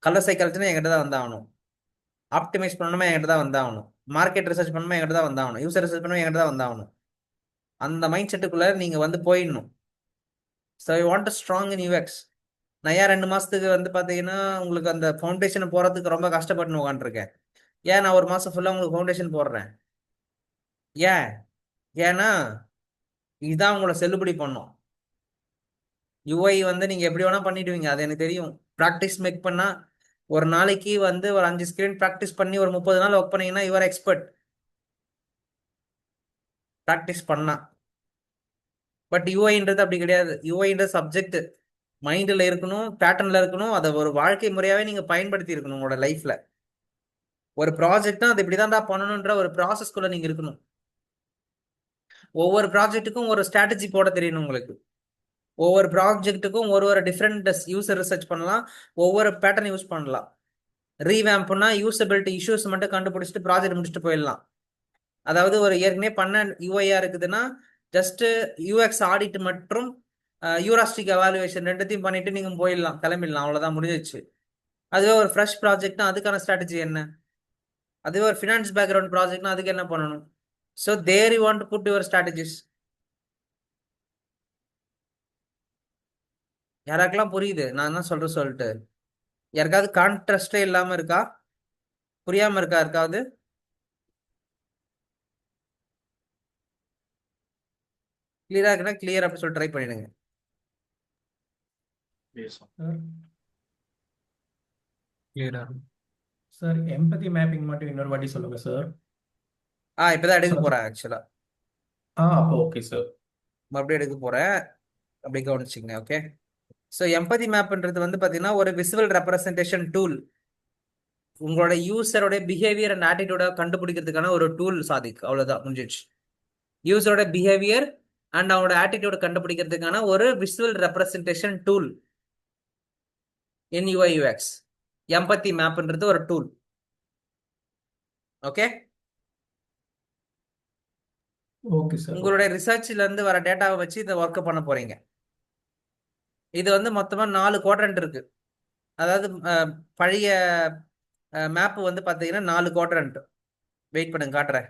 கலர் சைக்காலஜினா என்கிட்ட தான் வந்தாகணும். ஆப்டிமைஸ் பண்ணணுமா என்கிட்ட தான் வந்தாகணும். மார்க்கெட் ரிசர்ச் பண்ணணுமா என்கிட்ட தான் வந்தாகணும். யூசர் ரிசர்ச் பண்ணணுமா என்கிட்ட தான் வந்தாகணும். அந்த மைண்ட் செட்டுக்குள்ள நீங்க வந்து போயிடணும். So you want strong in UX. நான் ஏன் 2 மாசத்துக்கு வந்து பாத்தீங்கன்னா உங்களுக்கு அந்த ஃபவுண்டேஷன் போறதுக்கு ரொம்ப கஷ்டப்பட்டு உட்காந்துருக்கேன். ஏன் நான் ஒரு மாசம் ஃபுல்லா உங்களுக்கு ஃபவுண்டேஷன் போடுறேன்? ஏன்? ஏன்னா இதுதான் உங்களை செல்லுபடி பண்ணும். யூஐ வந்து நீங்க எப்படி வேணா பண்ணிடுவீங்க, அது எனக்கு தெரியும். ப்ராக்டிஸ் மேக் பண்ணா ஒரு நாளைக்கு வந்து ஒரு 5 ஸ்கிரீன் ப்ராக்டிஸ் பண்ணி ஒரு 30 நாள் ஒர்க் பண்ணீங்கன்னா யுவர் எக்ஸ்பர்ட். ப்ராக்டிஸ் பண்ணா. பட் யூஐன்றது அப்படி கிடையாது. யூஐன்றது சப்ஜெக்ட், மைண்ட்ல இருக்கணும், பேட்டர்ன்ல இருக்கணும், அதை ஒரு வாழ்க்கை முறையாவே நீங்க பயன்படுத்தி இருக்கணும் உங்களோட லைஃப்ல. ஒரு ப்ராஜெக்ட்னா அது இப்படிதான்டா பண்ணணும்ன்ற ஒரு ப்ராசஸ்குள்ள நீங்க இருக்கணும். ஒவ்வொரு ப்ராஜெக்ட்டுக்கும் ஒரு ஸ்ட்ராட்டஜி போட தெரியணும் உங்களுக்கு. ஒவ்வொரு ப்ராஜெக்ட்டுக்கும் ஒரு ஒரு டிஃப்ரெண்ட் யூசர் ரிசர்ச் பண்ணலாம், ஒவ்வொரு பேட்டர்ன் யூஸ் பண்ணலாம். ரீவேம்ப்னா யூசபிலிட்டி இஷ்யூஸ் மட்டும் கண்டுபிடிச்சிட்டு ப்ராஜெக்ட் முடிச்சுட்டு போயிடலாம். அதாவது ஒரு ஏற்கனவே பண்ண யூஐயா இருக்குதுன்னா ஜஸ்ட் யூஎக்ஸ் ஆடிட் மற்றும் யூராஸ்டிக் எவாலுவேஷன் ரெண்டுத்தையும் பண்ணிட்டு நீங்க போயிடலாம், கிளம்பிடலாம், அவ்வளவுதான், முடிஞ்சிச்சு. அதுவே ஒரு ஃப்ரெஷ் ப்ராஜெக்ட்னா அதுக்கான ஸ்ட்ராட்டஜி என்ன? அதுவே ஒரு ஃபினான்ஸ் பேக்ரவுண்ட் ப்ராஜெக்ட்னா அதுக்கு என்ன பண்ணணும்? So there you want to put your strategies. யாராக்கெல்லாம் புரியுது நான் என்ன சொல்றேன் சொல்லிட்டு? யாருக்காவது கான்ட்ராஸ்டே இல்லாம இருக்கா? புரியாம இருக்கா இருக்காவது? கிளியரா இருக்குன்னா கிளியர் அப்படி சொல்லி ட்ரை பண்ணிடுங்க. சார் கிளியரா சார் எம்பதி மேப்பிங் மட்டும் இன்னொரு வாட்டி சொல்லுங்க சார். இப்பதான் எடுக்க போறேன் ஆக்சுவலா. அப்போ ஓகே சார். மறுபடியும் எடுக்க போறேன், அப்படி கவனிச்சிங்க. ஓகே. ஸோ எம்பதி மேப்ன்றது வந்து பார்த்தீங்கன்னா ஒரு விசுவல் ரெப்ரசன்டேஷன் டூல். உங்களோட யூசரோட பிஹேவியர் அண்ட் ஆட்டிடியூட கண்டுபிடிக்கிறதுக்கான ஒரு டூல் சாதிக்கு, அவ்வளோதான், முடிஞ்சிச்சு. யூசரோட பிஹேவியர் அண்ட் அவனோட ஆட்டிடியூட கண்டுபிடிக்கிறதுக்கான ஒரு visual representation tool in UI UX. Empathy மேப்ன்றது ஒரு டூல். ஓகே. Okay sir. உங்களுடைய ரிசர்ச்ல இருந்து வர டேட்டாவை வச்சு இந்த ஒர்க் பண்ண போறீங்க. இது வந்து மொத்தமா 4 குவாட்ரண்ட் இருக்கு. அதாவது பழைய மேப் வந்து பாத்தீங்கன்னா 4 குவாட்ரண்ட். வெயிட் பண்ணுங்க, காட்டுறேன்.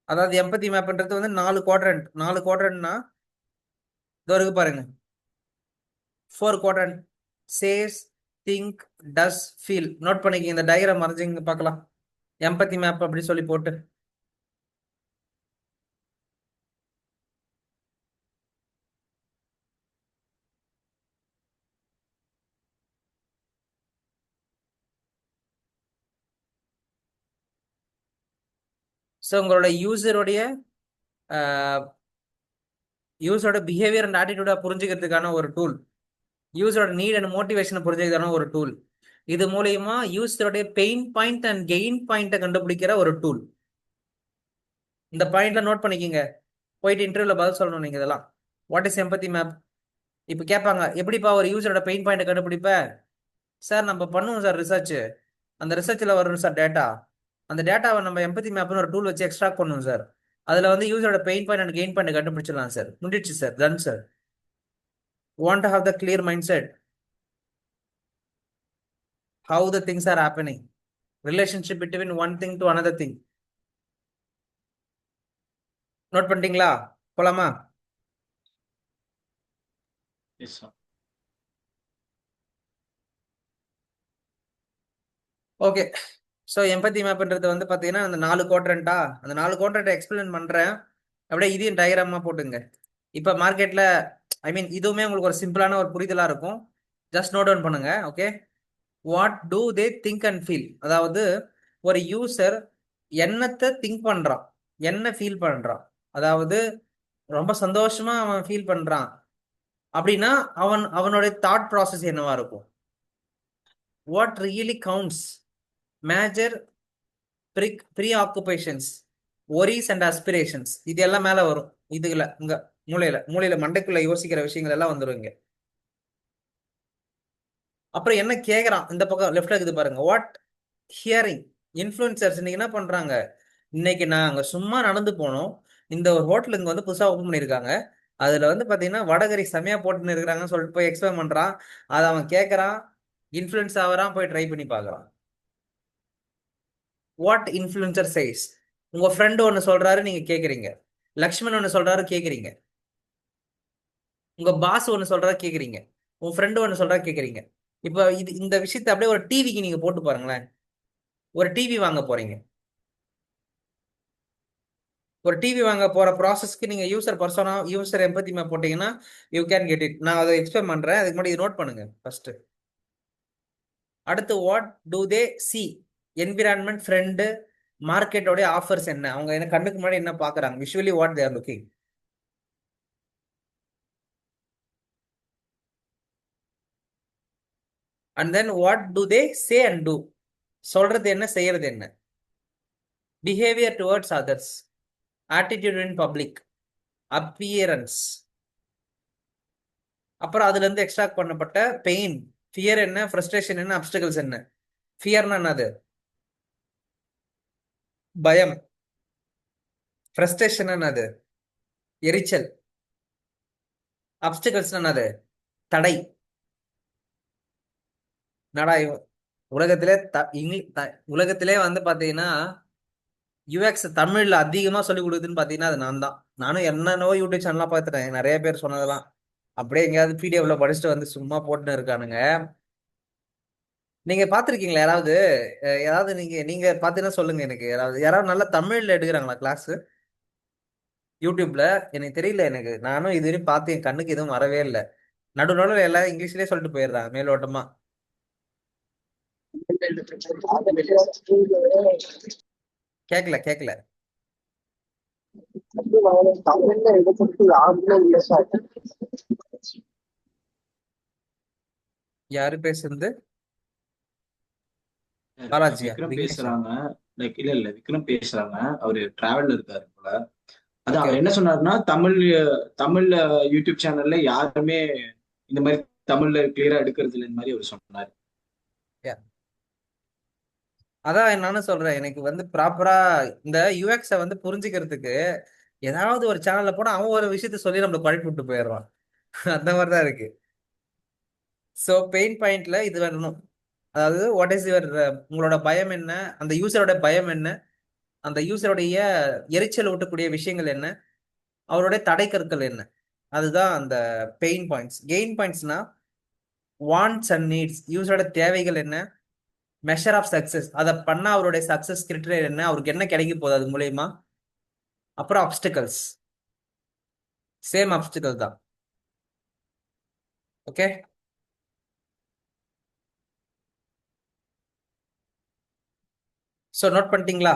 அதாவது எம்பத்தி மேப்ன்றது வந்து 4 குவாட்ரண்ட். 4 குவாட்ரண்ட்னா இதோ இருக்கு பாருங்க. 4 குவாட்ரண்ட். சேஸ், திங்க், டஸ், ஃபீல். நோட் பண்ணிக்க, இந்த டயக்ராம் மறைஞ்சிங்க பார்க்கலாம். எம்பத்தி மேப் அப்படி சொல்லி போட்டு. ஸோ உங்களோட யூசரோட பிஹேவியர் அண்ட் ஆட்டிடியூட புரிஞ்சுக்கிறதுக்கான ஒரு டூல். யூசரோட நீட் அண்ட் மோட்டிவேஷனை புரிஞ்சுக்கிறதுக்கான ஒரு டூல். இது மூலியமா யூசரோட பெயின் பாயிண்ட் அண்ட் கெயின் பாயிண்ட்டை கண்டுபிடிக்கிற ஒரு டூல். இந்த பாயிண்ட்ல நோட் பண்ணிக்கிங்க. போயிட்டு இன்டர்வியூல பதில் சொல்லணும் நீங்க இதெல்லாம். What is empathy map? இப்போ கேட்பாங்க, எப்படிப்பா ஒரு யூசரோட பெயின் பாயிண்ட்டை கண்டுபிடிப்ப? சார் நம்ம பண்ணுவோம் சார் ரிசர்ச். அந்த ரிசர்ச்சில் வரும் சார் டேட்டா. அந்த டேட்டாவை நம்ம எம்பத்தி மேப்னு ஒரு டூல் வச்சு எக்ஸ்ட்ராக்ட் பண்ணுவோம் சார். அதில் வந்து யூசரோட pain point and gain point கண்டுபிடிச்சிடலாம் சார். முடிச்சு sir, done sir. Want to have the clear mindset how the things are happening, relationship between one thing to another thing. நோட் பண்ணிட்டீங்களா? போலாமா? Yes sir. Okay. So empathy மேப்ன்றது வந்து பார்த்தீங்கன்னா அந்த 4 குவாட்ரண்டா, அந்த 4 குவாட்ரண்ட்டை எக்ஸ்பிளைன் பண்ணுறேன். அப்படியே இதையும் டயக்ராமா போட்டுங்க. இப்போ மார்க்கெட்டில் இதுவுமே உங்களுக்கு ஒரு சிம்பிளான ஒரு புரிதலாக இருக்கும். ஜஸ்ட் நோட் டவுன் பண்ணுங்க. Okay. What do they think and feel? அதாவது ஒரு யூசர் என்னத்தை திங்க் பண்ணுறான், என்ன ஃபீல் பண்ணுறான். அதாவது ரொம்ப சந்தோஷமா அவன் ஃபீல் பண்ணுறான் அப்படின்னா அவனுடைய தாட் ப்ராசஸ் என்னவா இருக்கும்? What really counts? Major preoccupations, worries and aspirations. இது எல்லாம் மேல வரும். இதுல இங்க மூளையில மண்டைக்குள்ள யோசிக்கிற விஷயங்கள் எல்லாம் வந்துடும் இங்க. அப்புறம் என்ன கேக்குறான் இந்த பக்கம் லெஃப்ட்ல இருக்குது பாருங்க. What hearing? இன்ஃபுளுசர்ஸ் இன்னைக்கு என்ன பண்றாங்க? இன்னைக்கு நாங்க சும்மா நடந்து போனோம், இந்த ஒரு ஹோட்டல் இங்க வந்து புதுசா ஓப்பன் பண்ணிருக்காங்க, அதுல வந்து பாத்தீங்கன்னா வடகரி செமையா போட்டுன்னு இருக்கிறாங்கன்னு சொல்லிட்டு போய் எக்ஸ்பிளைன் பண்றான். அதை அவன் கேட்கறான், இன்ஃபுளுன்ஸ் ஆகிறான், போய் ட்ரை பண்ணி பார்க்கறான். What influencer says? உங்க ஃப்ரெண்டு ஒன்னு சொல்றாரு, நீங்க கேக்குறீங்க. லக்ஷ்மண் ஒன்னு சொல்றாரு, கேக்குறீங்க. உங்க பாஸ் ஒன்னு சொல்றாரு, கேக்குறீங்க. உங்க ஃப்ரெண்டு ஒன்னு சொல்றாரு, கேக்குறீங்க. இப்போ இந்த விஷயத்தை அப்படியே ஒரு டிவிக்கு நீங்க போட்டு பாருங்களேன். ஒரு டிவி வாங்க போறீங்க. ஒரு டிவி வாங்க போற ப்ராசஸ்க்கு நீங்க யூசர் எம்பத்தி மேப் போட்டீங்கன்னா யூ கேன் கெட் இட். நான் அதை எக்ஸ்பிளைன் பண்றேன், அதுக்கு முன்னாடி நோட் பண்ணுங்க ஃபர்ஸ்ட். அடுத்து what do they see? Environment, friend, மார்க்கெட்டோட ஆஃபர்ஸ் என்ன, அவங்க என்ன கண்ணுக்கு முன்னாடி என்ன பாக்குறாங்க, visually what they are looking. And then what do they say and do? சொல்றது என்ன, செய்யறது என்ன? Behaviour towards others, attitude in public, appearance. அப்புறம் அதுல இருந்து எக்ஸ்ட்ராக்ட் பண்ணப்பட்ட பெயின், ஃபியர் என்ன, ஃப்ரஸ்ட்ரேஷன் என்ன, அப்டக்கல்ஸ் என்ன? ஃபியர்னா என்னது? பயம். ஃப்ரஸ்ட்ரேஷன் என்னது? எரிச்சல். அப்டக்கல்ஸ் என்னது? தடை. நடா உலகத்திலே உலகத்திலே வந்து பாத்தீங்கன்னா யூஎக்ஸ் தமிழ்ல அதிகமா சொல்லி கொடுக்குதுன்னு பாத்தீங்கன்னா அது நான் தான். நானும் என்னென்னவோ யூடியூப் சேனல்லாம் பார்த்துட்டேன், நிறைய பேர் சொன்னதெல்லாம் அப்படியே எங்கேயாவது பிடிஎஃப்ல படிச்சுட்டு வந்து சும்மா போட்டுன்னு இருக்கானுங்க. நீங்க பாத்திருக்கீங்களா யாராவது? ஏதாவது நீங்க நீங்க பாத்தீங்கன்னா சொல்லுங்க எனக்கு. யாராவது நல்லா தமிழ்ல எடுக்கிறாங்களா கிளாஸ் யூடியூப்ல? எனக்கு தெரியல. நானும் இது வரையும் பார்த்து என் கண்ணுக்கு எதுவும் வரவே இல்லை. நடுவில் எல்லாம் இங்கிலீஷ்லயே சொல்லிட்டு போயிடுறாங்க மேலோட்டமா. கேட்கல கேட்கல. யாரு பேசுறது? பாலாஜியா? விக்ரம் விக்னேஷா? பேசுறாங்க. லைக் இல்ல இல்ல விக்ரம் பேசுறாங்க. அவரு டிராவல்ல இருக்காரு போல. அதான் ஓகே அவர் என்ன ஓகே. சொன்னாருன்னா, தமிழ்ல யூடியூப் சேனல்ல யாருமே இந்த மாதிரி தமிழ்ல கிளியரா எடுக்கிறது இல்லை, இந்த மாதிரி அவர் சொன்னாரு. அதான் நானும் சொல்றேன். எனக்கு வந்து ப்ராப்பரா இந்த யூஎக்ஸ வந்து புரிஞ்சுக்கிறதுக்கு ஏதாவது ஒரு சேனல்ல போனா அவன் ஒரு விஷயத்த சொல்லி நம்மள குழப்பி விட்டு போயிடுறான். அந்த மாதிரிதான் இருக்கு. ஸோ பெயின் பாயிண்ட்ல இது வரணும். அதாவது வாட் இஸ் யுவர், உங்களோட பயம் என்ன, அந்த யூசரோட பயம் என்ன, அந்த யூசருடைய எரிச்சல் ஊட்டக்கூடிய விஷயங்கள் என்ன, அவருடைய தடை கற்கள் என்ன, அதுதான் அந்த பெயின் பாயிண்ட்ஸ். கெயின் பாயிண்ட்ஸ்னா வாண்ட்ஸ் அண்ட் நீட்ஸ், யூசரோட தேவைகள் என்ன, மெஷர் ஆஃப் சக்சஸ், அதை பண்ணா அவருடைய சக்சஸ் கிரிட்டீரியா என்ன, அவருக்கு என்ன கிடைக்க போகுது அது மூலயமா. அப்புறம் அப்டிகல்ஸ், சேம் அப்டிகல் தான். ஓகே. ஸோ நோட் பண்ணிட்டீங்களா?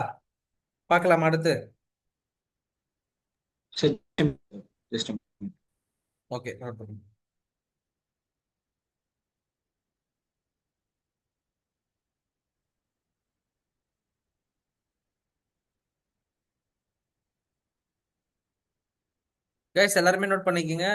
பார்க்கலாம் அடுத்து. சரி, just a minute. Okay, note பண்ணுங்க. கைஸ் எல்லாருமே நோட் பண்ணிக்கோங்க.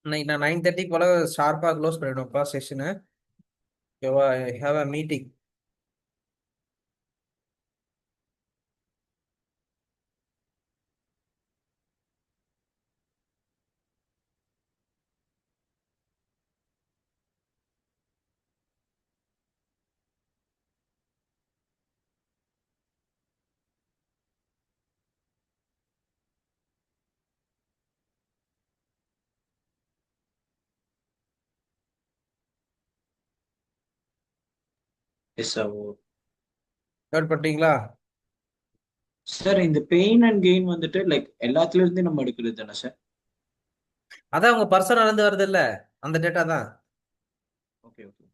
இன்னைக்கு நான் 9:30 போல ஷார்ப்பா க்ளோஸ் பண்ணிடுவேன்ப்பா செஷனு. ஓகேவா? I have a meeting. Yes, sir. Note பண்ணிட்டீங்களா? சார் இந்த பெயின் அண்ட் கெயின் வந்துட்டு லைக் எல்லாத்துல இருந்து நம்ம எடுக்கிறது தானே சார்? அதான் உங்க பர்சனல் இருந்து வருது இல்ல, அந்த டேட்டா தான். Okay okay.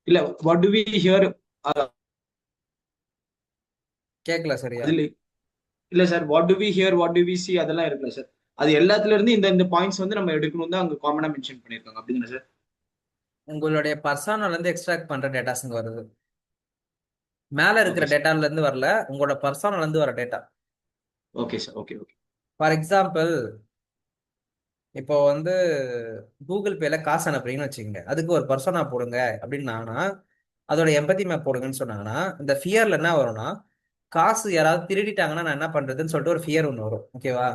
இல்ல வாட் டு வி ஹியர் கேட்கல சரியா? அதுல இல்ல sir, what do we hear what do we see அதெல்லாம் இருக்குல்ல சார், அது எல்லாத்துல இருந்து இந்த பாயிண்ட்ஸ் வந்து நம்ம எடுக்கணும் தான் அங்க காமனா மென்ஷன் பண்ணிருக்காங்க அப்படிதானே சார்? உங்களுடைய பர்சனல் இருந்து எக்ஸ்ட்ராக்ட் பண்ற டேட்டாஸ் இங்க வருது. மேல இருக்கிற ஓகே சார். டேட்டால இருந்து வரல, உங்களோட பர்சனல் இருந்து வர data. Okay sir. Okay okay. For example, இப்போ வந்து கூகுள் பேல காசு அனுப்புறீங்கன்னு வச்சுக்கோங்க, அதுக்கு ஒரு பர்சனா போடுங்க அப்படின்னானா, அதோட எம்பதி மேப் போடுங்கன்னு சொன்னாங்கன்னா, இந்த ஃபியர்ல என்ன வரும்னா, காசு யாராவது திருடிட்டாங்கன்னா நான் என்ன பண்றதுன்னு சொல்லிட்டு ஒரு ஃபியர் ஒன்று வரும். ஓகேவா?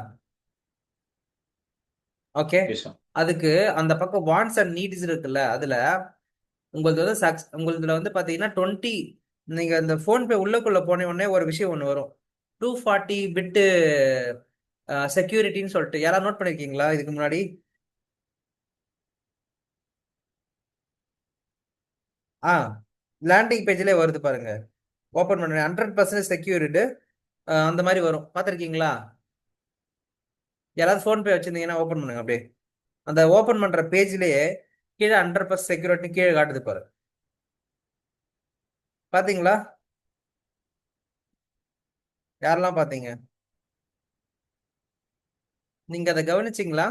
ஓகே. Okay sir. அதுக்கு அந்த பக்கம் வாண்ட்ஸ் அண்ட் நீட்ஸ் இருக்குல்ல, அதுல உங்களது வந்து உங்களதுல வந்து பாத்தீங்கன்னா 20, நீங்க இந்த போன்பே உள்ளக்குள்ள போன உடனே ஒரு விஷயம் ஒன்று வரும், 240 பிட்டு செக்யூரிட்டின்னு சொல்லிட்டு. யாராவது நோட் பண்ணிருக்கீங்களா இதுக்கு முன்னாடி? ஆ, லேண்டிங் பேஜ்லேயே வருது பாருங்க. ஓப்பன் பண்ண 100% செக்யூரிட்டு அந்த மாதிரி வரும், பார்த்துருக்கீங்களா? யாராவது ஃபோன்பே வச்சிருந்தீங்கன்னா ஓப்பன் பண்ணுங்க அப்படியே. அந்த ஓப்பன் பண்ற பேஜ்லயே கீழே 100% செக்யூரிட்டி கீழே காட்டுது பாரு. பாத்தீங்களா? யாரெல்லாம் பாத்தீங்க? நீங்க அதை கவனிச்சீங்களா?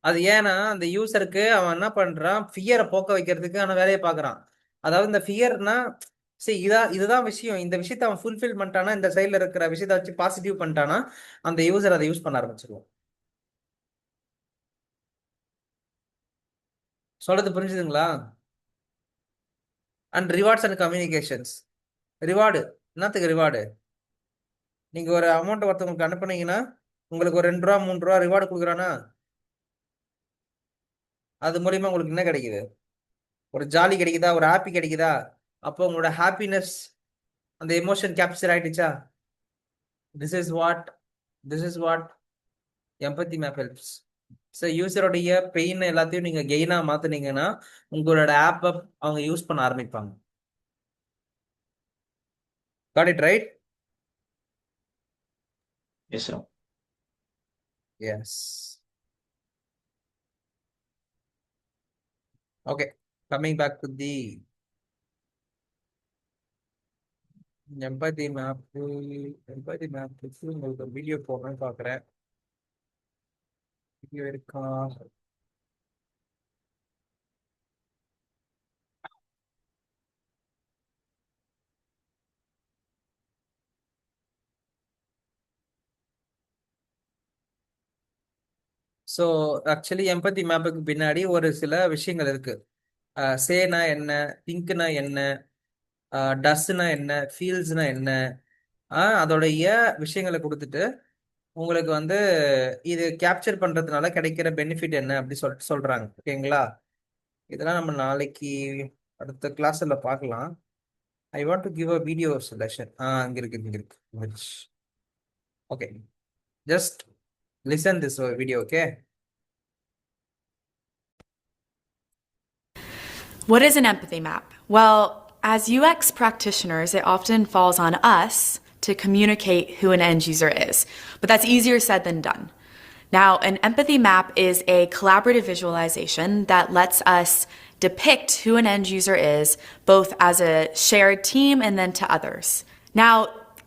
அது ஏன்னா அந்த யூசருக்கு அவன் என்ன பண்றான், ஃபியரை போக்க வைக்கிறதுக்கான வேலையை பார்க்கறான். அதாவது இந்த ஃபியர்னா சரி இதுதான் விஷயம். இந்த விஷயத்தை அவன் ஃபுல்ஃபில் பண்ணிட்டானா, இந்த சைட்ல இருக்கிற விஷயத்தை வச்சு பாசிட்டிவ் பண்ணிட்டானா, அந்த யூசர் அதை யூஸ் பண்ண ஆரம்பிச்சிருவான். சொல்றது புரிஞ்சுதுங்களா? And rewards and communications. Reward என்னத்துக்கு ரிவார்டு? நீங்க ஒரு அமௌண்ட் ஒருத்தவங்களுக்கு அனுப்புனீங்கன்னா உங்களுக்கு ஒரு 2 ரூபா 3 ரூபா ரிவார்டு கொடுக்குறானா, அது மூலியமா உங்களுக்கு என்ன கிடைக்குது? ஒரு ஜாலி கிடைக்குதா, ஒரு ஹாப்பி கிடைக்குதா? அப்போ உங்களோட ஹாப்பினஸ் அந்த எமோஷன் கேப்சர் ஆயிடுச்சா? This is what this is what empathy map helps. So யூசருடைய பெயின் எல்லாத்தையும் நீங்க கெயினா மாத்துனீங்கன்னா உங்களோட ஆப்பை அவங்க யூஸ் பண்ண ஆரம்பிப்பாங்க. Got it right? Yes, sir. Yes. Okay. Coming back to the empathy map. Empathy map உங்களுக்கு ஒரு வீடியோ போடுறேன்னு பார்க்குறேன். வீடியோ இருக்கா? ஸோ ஆக்சுவலி எம்பத்தி மேப்புக்கு பின்னாடி ஒரு சில விஷயங்கள் இருக்கு. சேனா என்ன, திங்க்னா என்ன, டஸ்னா என்ன, ஃபீல்ஸ்னா என்ன, அதோடைய விஷயங்களை கொடுத்துட்டு உங்களுக்கு வந்து இது கேப்சர் பண்றதுனால கிடைக்கிற பெனிஃபிட் என்ன அப்படி சொல்றாங்க. ஓகேங்களா? இதெல்லாம் நம்ம நாளைக்கு அடுத்த கிளாஸ்ல பார்க்கலாம். I want to give a video selection. இங்க இருக்கு. Okay, just listen this video. Okay. What is an empathy map? Well, as UX practitioners, it often falls on us to communicate who an end user is, but that's easier said than done. Now, an empathy map is a collaborative visualization that lets us depict who an end user is, both as a shared team and then to others. Now,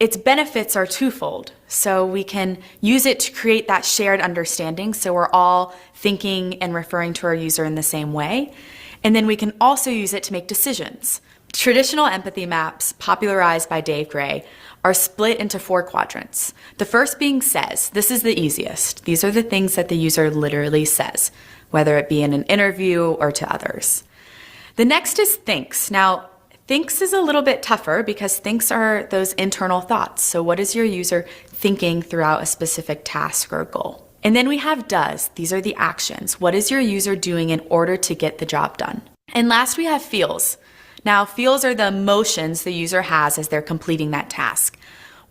its benefits are twofold. So we can use it to create that shared understanding, so we're all thinking and referring to our user in the same way. And then we can also use it to make decisions. Traditional empathy maps, popularized by Dave Gray, are split into 4 quadrants. The first being says. This is the easiest. These are the things that the user literally says, whether it be in an interview or to others. The next is thinks. Now, thinks is a little bit tougher because thinks are those internal thoughts. So what is your user thinking throughout a specific task or goal? And then we have does. These are the actions. What is your user doing in order to get the job done? And last we have feels. Now, feels are the emotions the user has as they're completing that task.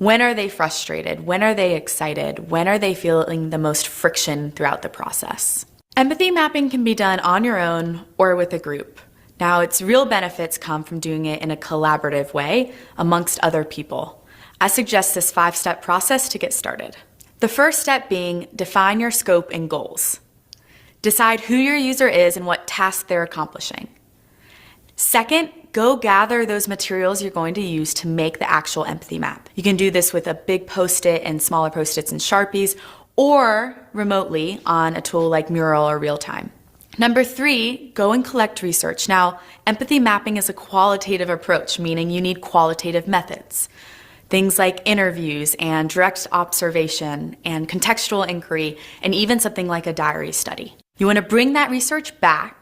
When are they frustrated? When are they excited? When are they feeling the most friction throughout the process? Empathy mapping can be done on your own or with a group. Now, its real benefits come from doing it in a collaborative way amongst other people. I suggest this 5-step process to get started. The first step being define your scope and goals. Decide who your user is and what task they're accomplishing. Second, go gather those materials you're going to use to make the actual empathy map. You can do this with a big Post-it and smaller Post-its and Sharpies, or remotely on a tool like Mural or Realtime. Number 3, go and collect research. Now, empathy mapping is a qualitative approach, meaning you need qualitative methods. Things like interviews and direct observation and contextual inquiry, and even something like a diary study. You want to bring that research back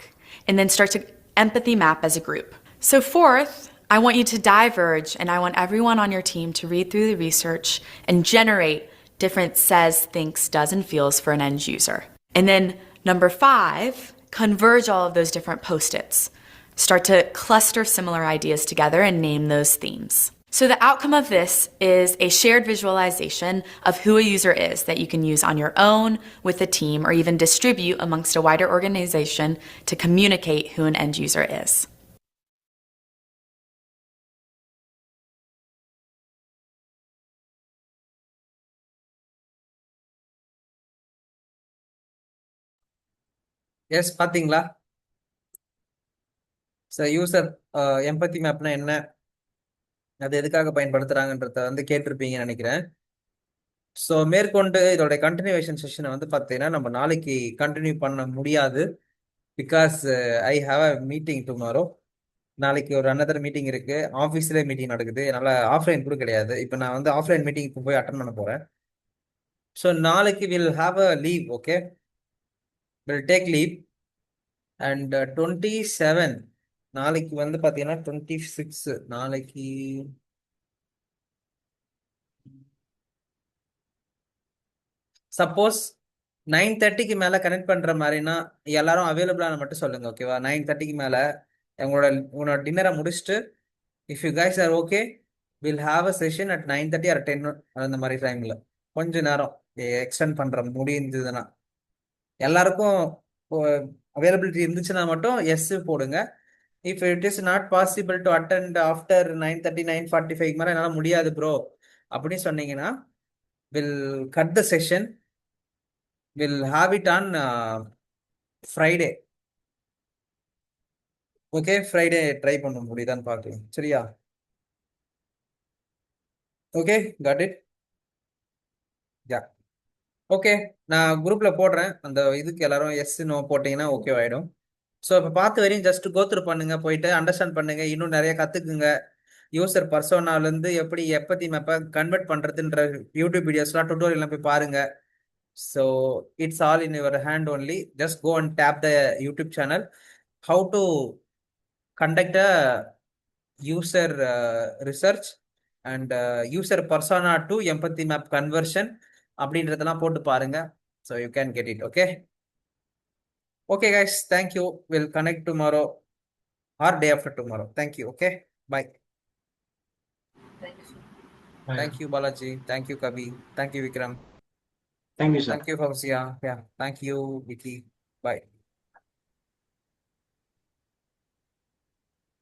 and then start to empathy map as a group. So fourth, I want you to diverge, and I want everyone on your team to read through the research and generate different says, thinks, does, and feels for an end user. And then number 5, converge all of those different Post-its. Start to cluster similar ideas together and name those themes. So the outcome of this is a shared visualization of who a user is that you can use on your own, with a team, or even distribute amongst a wider organization to communicate who an end user is. Yes பாத்தீங்களா? User empathy மேப்னா என்ன, அது எதுக்காக பயன்படுத்துறாங்கன்றத வந்து கேட்டிருப்பீங்கன்னு நினைக்கிறேன். So மேற்கொண்டு இதோட continuation செஷனை வந்து பார்த்தீங்கன்னா நம்ம நாளைக்கு கண்டினியூ பண்ண முடியாது. Because I have a meeting tomorrow. நாளைக்கு ஒரு அனதர் மீட்டிங் இருக்கு, ஆஃபீஸ்லேயே மீட்டிங் நடக்குது. என்னால் ஆஃப்லைன் கூட கிடையாது. இப்போ நான் வந்து ஆஃப்லைன் மீட்டிங்க்கு போய் அட்டன் பண்ண போகிறேன். ஸோ நாளைக்கு will have a leave. Okay, will take leave. And 27 நாளைக்கு வந்து பார்த்தீங்கன்னா 26 நாளைக்கு சப்போஸ் 9:30க்கு மேலே கனெக்ட் பண்ணுற மாதிரினா எல்லாரும் அவைலபிளான மட்டும் சொல்லுங்க. ஓகேவா? 9:30க்கு மேலே உங்களோட டின்னரை முடிச்சுட்டு if you guys are okay will have a session at 9:30 or 10 அந்த மாதிரி டைமில் கொஞ்ச நேரம் எக்ஸ்டெண்ட் பண்ணுற முடிந்ததுன்னா. எல்லாருக்கும் அவைலபிலிட்டி இருந்துச்சுன்னா மட்டும் எஸ் போடுங்க. If it is not possible to attend after 9:30 9:45 மேலே என்னால் முடியாது ப்ரோ அப்படின்னு சொன்னீங்கன்னா will cut the session, will have it on Friday. Okay, Friday try பண்ண முடியுதான்னு பார்க்கலாம். சரியா? Okay, got it. Yeah okay, நான் குரூப்பில் போடுறேன். அந்த இதுக்கு எல்லாரும் எஸ் நோ போட்டிங்கன்னா ஓகே ஆகிடும். ஸோ இப்போ பார்த்து வரையும் ஜஸ்ட் கோத்ரூ பண்ணுங்க, போயிட்டு அண்டர்ஸ்டாண்ட் பண்ணுங்க, இன்னும் நிறைய கற்றுக்குங்க. யூசர் பர்சோனாலேருந்து எப்படி எப்பத்தி மேப்பை கன்வெர்ட் பண்ணுறதுன்ற யூடியூப் வீடியோஸ்லாம் டுட்டோரியல்லாம் போய் பாருங்க. So it's all in your hand only. Just go and tap the YouTube channel, how to conduct a user research and user persona to empathy map conversion அப்படின்றதெல்லாம் போட்டு பாருங்க. So you can get it. Okay guys, thank you. We'll connect tomorrow or day after tomorrow. Thank you. Okay, bye. Thank you Balaji, thank you Kavi, thank you Vikram, thank you sir. thank you Fauziya. Yeah, thank you Vicky. Bye.